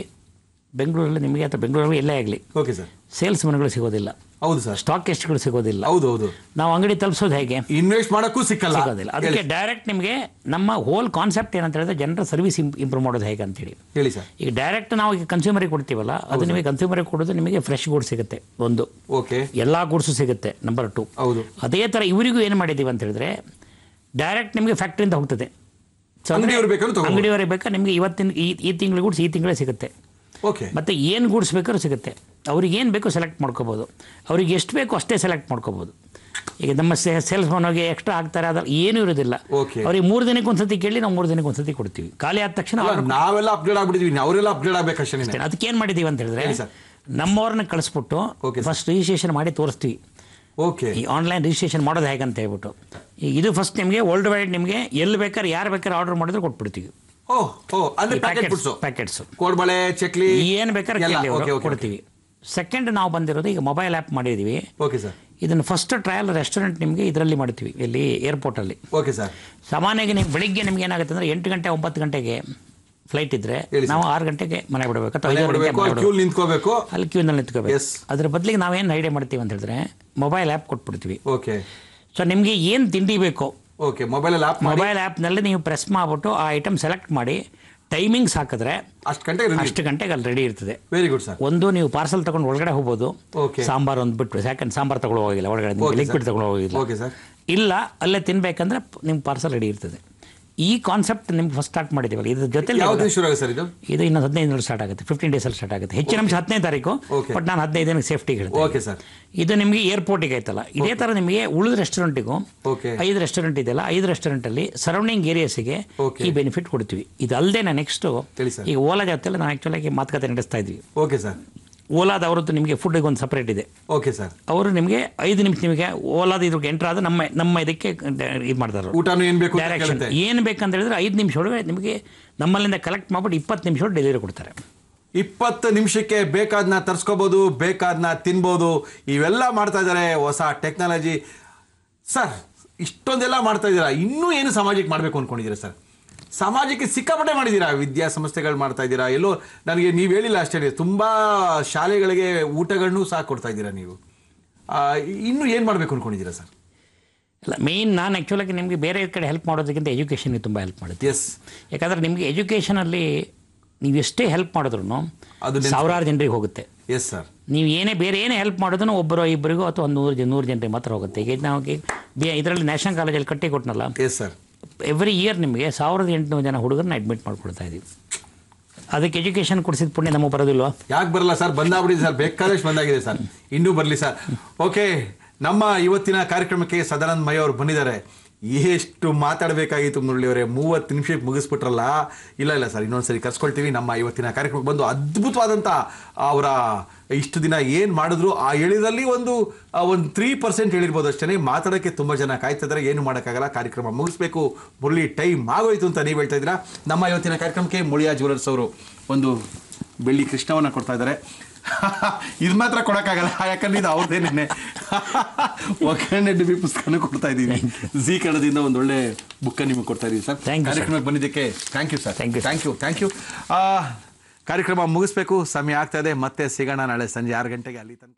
ಬೆಂಗಳೂರಲ್ಲಿ ನಿಮಗೆ ಅಥವಾ ಬೆಂಗಳೂರಲ್ಲಿ ಎಲ್ಲೇ ಆಗಲಿ ಓಕೆ ಸರ್, ಸೇಲ್ಸ್ ಮನೆಗಳು ಸಿಗೋದಿಲ್ಲ. ಹೌದು ಸರ್. ಸ್ಟಾಕ್ ಎಸ್ಟ್ಗಳು ಸಿಗೋದಿಲ್ಲ. ಹೌದು. ನಾವು ಅಂಗಡಿ ತಲುಪಿಸೋದು ಹೇಗೆ? ಇನ್ವೆಸ್ಟ್ ಮಾಡೋಕ್ಕೂ ಸಿಗೋದಿಲ್ಲ. ಅದಕ್ಕೆ ಡೈರೆಕ್ಟ್ ನಿಮಗೆ ನಮ್ಮ ಹೋಲ್ ಕಾನ್ಸೆಪ್ಟ್ ಏನಂತ ಹೇಳಿದ್ರೆ, ಜನರ ಸರ್ವಿಸ್ ಇಂಪ್ರೂವ್ ಮಾಡೋದು ಹೇಗೆ ಅಂತೇಳಿ. ಹೇಳಿ ಸರ್. ಈಗ ಡೈರೆಕ್ಟ್ ನಾವು ಈಗ ಕನ್ಸ್ಯೂಮರಿಗೆ ಕೊಡ್ತೀವಲ್ಲ, ಅದು ನಿಮಗೆ ಕನ್ಸ್ಯೂಮರಿಗೆ ಕೊಡೋದು ನಿಮಗೆ ಫ್ರೆಶ್ ಗೂಡ್ಸ್ ಸಿಗುತ್ತೆ. ಒಂದು ಎಲ್ಲ ಗೂಡ್ಸು ಸಿಗುತ್ತೆ. ನಂಬರ್ 2 ಹೌದು. ಅದೇ ಥರ ಇವರಿಗೂ ಏನು ಮಾಡಿದ್ದೀವಿ ಅಂತ ಹೇಳಿದ್ರೆ, ಡೈರೆಕ್ಟ್ ನಿಮಗೆ ಫ್ಯಾಕ್ಟ್ರಿಯಿಂದ ಹೋಗ್ತದೆ. ಅಂಗಡಿಯವರೇ ಬೇಕಾ ನಿಮಗೆ ಇವತ್ತಿನ ಈ ತಿಂಗಳ ಗೂಡ್ಸ್ ಈ ತಿಂಗಳೇ ಸಿಗುತ್ತೆ. ಓಕೆ. ಮತ್ತು ಏನು ಗೂಡ್ಸ್ ಬೇಕಾದ್ರೂ ಸಿಗುತ್ತೆ. ಅವ್ರಿಗೆ ಏನು ಬೇಕೋ ಸೆಲೆಕ್ಟ್ ಮಾಡ್ಕೋಬೋದು, ಅವ್ರಿಗೆ ಎಷ್ಟು ಬೇಕೋ ಅಷ್ಟೇ ಸೆಲೆಕ್ಟ್ ಮಾಡ್ಕೋಬೋದು. ಈಗ ನಮ್ಮ ಸೇಲ್ಸ್ ಮನೋಗೆ ಎಕ್ಸ್ಟ್ರಾ ಆಗ್ತಾರೆ, ಅದ್ರ ಏನೂ ಇರೋದಿಲ್ಲ. ಅವ್ರಿಗೆ 3 ದಿನಕ್ಕೆ ಒಂದ್ಸತಿ ಕೇಳಿ ನಾವು 3 ದಿನಕ್ಕೆ ಒಂದ್ಸತಿ ಕೊಡ್ತೀವಿ. ಖಾಲಿ ಆದ ತಕ್ಷಣ ನಾವೆಲ್ಲ ಅಪ್ಗ್ರೇಡ್ ಆಗ್ಬಿಟ್ಟಿದ್ವಿ, ಅವರೆಲ್ಲ ಅಪ್ಗ್ರೇಡ್ ಆಗಬೇಕಷ್ಟೇ. ಅದಕ್ಕೆ ಏನು ಮಾಡಿದ್ದೀವಿ ಅಂತ ಹೇಳಿದ್ರೆ, ನಮ್ಮವ್ರನ್ನ ಕಳಿಸ್ಬಿಟ್ಟು ಫಸ್ಟ್ ರಿಜಿಸ್ಟ್ರೇಷನ್ ಮಾಡಿ ತೋರಿಸ್ತೀವಿ. ಓಕೆ. ಈ ಆನ್ಲೈನ್ ರಿಜಿಸ್ಟ್ರೇಷನ್ ಮಾಡೋದು ಹೇಗೆ ಅಂತ ಹೇಳ್ಬಿಟ್ಟು, ಇದು ಫಸ್ಟ್ ನಿಮಗೆ ವರ್ಲ್ಡ್ ವೈಡ್ ನಿಮಗೆ ಎಲ್ಲಿ ಬೇಕಾದ್ರೆ ಯಾರು ಬೇಕಾದ್ರೆ ಆರ್ಡರ್ ಮಾಡಿದ್ರೆ ಕೊಟ್ಬಿಡ್ತೀವಿ. ಪ್ಯಾಕೆಟ್ಸ್ ಕೋಡ್ಬಳೆ ಚಕ್ಲಿ ಏನು ಬೇಕಾದ್ರೆ ಕೊಡ್ತೀವಿ. ಸೆಕೆಂಡ್ ನಾವು ಬಂದಿರೋದು ಈಗ ಮೊಬೈಲ್ ಆ್ಯಪ್ ಮಾಡಿದ್ದೀವಿ. Okay sir. ಇದನ್ನು ಫಸ್ಟ್ ಟ್ರಯಲ್ ರೆಸ್ಟೋರೆಂಟ್ ನಿಮಗೆ ಇದರಲ್ಲಿ ಮಾಡ್ತೀವಿ, ಇಲ್ಲಿ ಏರ್ಪೋರ್ಟಲ್ಲಿ. Okay sir. ಸಾಮಾನ್ಯವಾಗಿ ನೀವು ಬೆಳಿಗ್ಗೆ ನಿಮ್ಗೆ ಏನಾಗುತ್ತೆ ಅಂದರೆ 8 ಗಂಟೆ 9 ಗಂಟೆಗೆ ಫ್ಲೈಟ್ ಇದ್ದರೆ ನಾವು 6 ಗಂಟೆಗೆ ಮನೆ ಬಿಡಬೇಕು ಅಥವಾ 5 ಗಂಟೆಗೆ ನಿಂತ್ಕೋಬೇಕು, ಅಲ್ಲಿ ಕ್ಯೂನಲ್ಲಿ ನಿಂತ್ಕೋಬೇಕು. ಅದ್ರ ಬದಲಿಗೆ ನಾವೇನು ಐಡಿಯಾ ಮಾಡ್ತೀವಿ ಅಂತ ಹೇಳಿದ್ರೆ, ಮೊಬೈಲ್ ಆ್ಯಪ್ ಕೊಟ್ಬಿಡ್ತೀವಿ. ಓಕೆ. ಸೊ ನಿಮಗೆ ಏನು ತಿಂಡಿ ಬೇಕೋ ಓಕೆ, ಮೊಬೈಲ್ ಆ್ಯಪ್ನಲ್ಲಿ ನೀವು ಪ್ರೆಸ್ ಮಾಡಿಬಿಟ್ಟು ಆ ಐಟಮ್ ಸೆಲೆಕ್ಟ್ ಮಾಡಿ ಟೈಮಿಂಗ್ಸ್ ಹಾಕಿದ್ರೆ ಅಷ್ಟು ಗಂಟೆಗೆ ಅಲ್ಲಿ ರೆಡಿ ಇರ್ತದೆ. Very good sir. ಒಂದು ನೀವು ಪಾರ್ಸಲ್ ತಗೊಂಡು ಒಳಗಡೆ ಹೋಗ್ಬೋದು, ಸಾಂಬಾರು ಒಂದು ಬಿಟ್ಟು, ಯಾಕಂದ್ರೆ ಸಾಂಬಾರು ತಗೊಳ್ಳೋ ಹೋಗಿಲ್ಲ ಒಳಗಡೆ, ಲಿಕ್ವಿಡ್ ತಗೊಳ್ಳೋ ಹೋಗಿಲ್ಲ. ಇಲ್ಲ ಅಲ್ಲೇ ತಿನ್ಬೇಕಂದ್ರೆ ನಿಮ್ಮ ಪಾರ್ಸಲ್ ರೆಡಿ ಇರ್ತದೆ. ಈ ಕಾನ್ಸೆಪ್ಟ್ ನಿಮ್ಗೆ ಫಸ್ಟ್ ಸ್ಟಾರ್ಟ್ ಮಾಡಿದ್ದೀವಲ್ಲ, ಇದ್ರ ಜೊತೆ ಯಾವ್ದು ಶುರು ಆಗುತ್ತೆ ಸರ್ ಇದು? ಇದು ಇನ್ನು 15 ಸ್ಟಾರ್ಟ್ ಆಗುತ್ತೆ, 15 ಡೇಸಲ್ಲಿ ಸ್ಟಾರ್ಟ್ ಆಗುತ್ತೆ. ಹೆಚ್ಚಿನ ಅಂಶ 10ನೇ ತಾರೀಕು, ಬಟ್ ನಾನು 15 ದಿನಕ್ಕೆ ಸೇಫ್ಟಿಗೆ ಹೇಳ್ತೀನಿ. Okay sir. ಇದು ನಿಮಗೆ ಏರ್ಪೋರ್ಟಿಗೆ ಆಯ್ತಲ್ಲ, ಇದೇ ಥರ ನಿಮಗೆ ಉಳಿದ ರೆಸ್ಟೋರೆಂಟಿಗೂ 5 ರೆಸ್ಟೋರೆಂಟ್ ಇದೆಯಲ್ಲ, 5 ರೆಸ್ಟೋರೆಂಟಲ್ಲಿ ಸರೌಂಡಿಂಗ್ ಏರಿಯಾಸಿಗೆ ಈ ಬೆನಿಫಿಟ್ ಕೊಡ್ತೀವಿ. ಇದು ಅಲ್ಲದೆ ನಾನು ನೆಕ್ಸ್ಟು ಈಗ ಓಲಾ ಜೊತೆಲ್ಲ ನಾನು ಆ್ಯಕ್ಚುಲಾಗಿ ಮಾತುಕತೆ ನಡೆಸ್ತಾ ಇದ್ವಿ. Okay sir. ಓಲಾದವ್ರದ್ದು ನಿಮಗೆ ಫುಡ್ಗೆ ಒಂದು ಸಪ್ರೇಟ್ ಇದೆ. Okay sir. ಅವರು ನಿಮಗೆ 5 ನಿಮಿಷ ನಿಮಗೆ ಓಲಾದ ಇದ್ರಿಗೆ ಎಂಟ್ರ್ ಆದ ನಮ್ಮ ಇದಕ್ಕೆ ಇದು ಮಾಡ್ತಾರೆ. ಊಟನೂ ಏನು ಬೇಕು ಡೈರೆಕ್ಷನ್ ಏನು ಬೇಕಂತ ಹೇಳಿದ್ರೆ 5 ನಿಮಿಷ ಒಳಗೆ ನಿಮಗೆ ನಮ್ಮಲ್ಲಿಂದ ಕಲೆಕ್ಟ್ ಮಾಡ್ಬಿಟ್ಟು 20 ನಿಮಿಷ ಒಳಗೆ ಡೆಲಿವರಿ ಕೊಡ್ತಾರೆ. 20 ನಿಮಿಷಕ್ಕೆ ಬೇಕಾದನ್ನ ತರಿಸ್ಕೋಬೋದು, ಬೇಕಾದನ್ನ ತಿನ್ಬೋದು. ಇವೆಲ್ಲ ಮಾಡ್ತಾ ಇದ್ದಾರೆ ಹೊಸ ಟೆಕ್ನಾಲಜಿ. ಸರ್, ಇಷ್ಟೊಂದೆಲ್ಲ ಮಾಡ್ತಾ ಇದ್ದೀರಾ, ಇನ್ನೂ ಏನು ಸಮಾಜಕ್ಕೆ ಮಾಡಬೇಕು ಅಂದ್ಕೊಂಡಿದ್ದೀರಾ ಸರ್? ಸಮಾಜಕ್ಕೆ ಸಿಕ್ಕಾಪಟ್ಟೆ ಮಾಡಿದ್ದೀರಾ, ವಿದ್ಯಾಸಂಸ್ಥೆಗಳು ಮಾಡ್ತಾ ಇದ್ದೀರಾ. ಎಲ್ಲೋ ನನಗೆ ನೀವು ಹೇಳಿಲ್ಲ ಅಷ್ಟೇ, ತುಂಬ ಶಾಲೆಗಳಿಗೆ ಊಟಗಳನ್ನೂ ಸಹ ಕೊಡ್ತಾ ಇದ್ದೀರಾ ನೀವು. ಇನ್ನೂ ಏನು ಮಾಡಬೇಕು ಅಂದ್ಕೊಂಡಿದ್ದೀರಾ ಸರ್? ಇಲ್ಲ, ಮೇಯ್ನ್ ನಾನು ಆ್ಯಕ್ಚುಲಾಗಿ ನಿಮಗೆ ಬೇರೆ ಕಡೆ ಹೆಲ್ಪ್ ಮಾಡೋದಕ್ಕಿಂತ ಎಜುಕೇಷನ್ಗೆ ತುಂಬ ಹೆಲ್ಪ್ ಮಾಡುತ್ತೆ. ಎಸ್. ಯಾಕಂದರೆ ನಿಮಗೆ ಎಜುಕೇಷನಲ್ಲಿ ನೀವು ಎಷ್ಟೇ ಹೆಲ್ಪ್ ಮಾಡಿದ್ರು ಅದು ಸಾವಿರಾರು ಜನರಿಗೆ ಹೋಗುತ್ತೆ. Yes sir. ನೀವು ಬೇರೆ ಏನೇ ಹೆಲ್ಪ್ ಮಾಡಿದ್ರು ಒಬ್ಬರು ಇಬ್ಬರಿಗೂ ಅಥವಾ 100 ಜನರಿಗೆ ಮಾತ್ರ ಹೋಗುತ್ತೆ. ಈಗ ನಾವು ಇದರಲ್ಲಿ ನ್ಯಾಷನಲ್ ಕಾಲೇಜಲ್ಲಿ ಕಟ್ಟಿ ಕೊಟ್ಟನಲ್ಲ. Yes sir. ಎವ್ರಿ ಇಯರ್ ನಿಮಗೆ 1800 ಜನ ಹುಡುಗರನ್ನ ಅಡ್ಮಿಟ್ ಮಾಡ್ಕೊಳ್ತಾ ಇದ್ದೀವಿ. ಅದಕ್ಕೆ ಎಜುಕೇಷನ್ ಕೊಡಿಸಿದ ಪುಣ್ಯ ನಮಗೆ ಬರೋದಿಲ್ವಾ? ಯಾಕೆ ಬರಲ್ಲ ಸರ್? ಬಂದಾಗ್ಬಿಟ್ಟಿದೆ ಸರ್, ಬೇಕಾದಷ್ಟು ಬಂದಾಗಿದೆ ಸರ್, ಇನ್ನೂ ಬರಲಿ ಸರ್. ಓಕೆ, ನಮ್ಮ ಇವತ್ತಿನ ಕಾರ್ಯಕ್ರಮಕ್ಕೆ ಸದಾನಂದ ಮೈ ಅವರು ಬಂದಿದ್ದಾರೆ. ಎಷ್ಟು ಮಾತಾಡಬೇಕಾಗಿತ್ತು ಮುರಳಿಯವರೇ, 30 ನಿಮಿಷಕ್ಕೆ ಮುಗಿಸ್ಬಿಟ್ರಲ್ಲ. ಇಲ್ಲ ಸರ್, ಇನ್ನೊಂದ್ಸರಿ ಕರ್ಸ್ಕೊಳ್ತೀವಿ. ನಮ್ಮ ಇವತ್ತಿನ ಕಾರ್ಯಕ್ರಮಕ್ಕೆ ಬಂದು ಅದ್ಭುತವಾದಂಥ ಅವರ ಇಷ್ಟು ದಿನ ಏನು ಮಾಡಿದ್ರು ಆ ಹೇಳಿದಲ್ಲಿ ಒಂದು 3% ಹೇಳಿರ್ಬೋದು ಅಷ್ಟೇ. ಮಾತಾಡೋಕ್ಕೆ ತುಂಬ ಜನ ಕಾಯ್ತಾ ಇದ್ದಾರೆ. ಏನು ಮಾಡೋಕ್ಕಾಗಲ್ಲ, ಕಾರ್ಯಕ್ರಮ ಮುಗಿಸ್ಬೇಕು. ಮುರಳಿ ಟೈಮ್ ಆಗೋಯ್ತು ಅಂತ ನೀವು ಹೇಳ್ತಾ ಇದ್ದೀರಾ. ನಮ್ಮ ಇವತ್ತಿನ ಕಾರ್ಯಕ್ರಮಕ್ಕೆ ಮುಳಿಯಾ ಜ್ಯುವೆಲರ್ಸ್ ಅವರು ಒಂದು ಬೆಳ್ಳಿ ಕೃಷ್ಣವನ್ನು ಕೊಡ್ತಾ ಇದ್ದಾರೆ. ಇದು ಮಾತ್ರ ಕೊಡೋಕ್ಕಾಗಲ್ಲ, ಯಾಕಂದ್ರೆ ಇದು ಅವ್ರದ್ದೇ. ನಿನ್ನೆ ಒಗ್ಗರಣೆ ಡಬ್ಬಿ ಪುಸ್ತಕನೂ ಕೊಡ್ತಾ ಇದ್ದೀವಿ. ಜಿ ಕನ್ನಡದಿಂದ ಒಂದು ಒಳ್ಳೆ ಬುಕ್ಕ ನಿಮಗೆ ಕೊಡ್ತಾ ಇದ್ದೀವಿ ಸರ್. ಕಾರ್ಯಕ್ರಮಕ್ಕೆ ಬಂದಿದ್ದಕ್ಕೆ thank you sir. Thank you. ಕಾರ್ಯಕ್ರಮ ಮುಗಿಸ್ಬೇಕು, ಸಮಯ ಆಗ್ತಾ ಇದೆ. ಮತ್ತೆ ಸಿಗೋಣ ನಾಳೆ ಸಂಜೆ 6 ಗಂಟೆಗೆ. ಅಲ್ಲಿ ತನಕ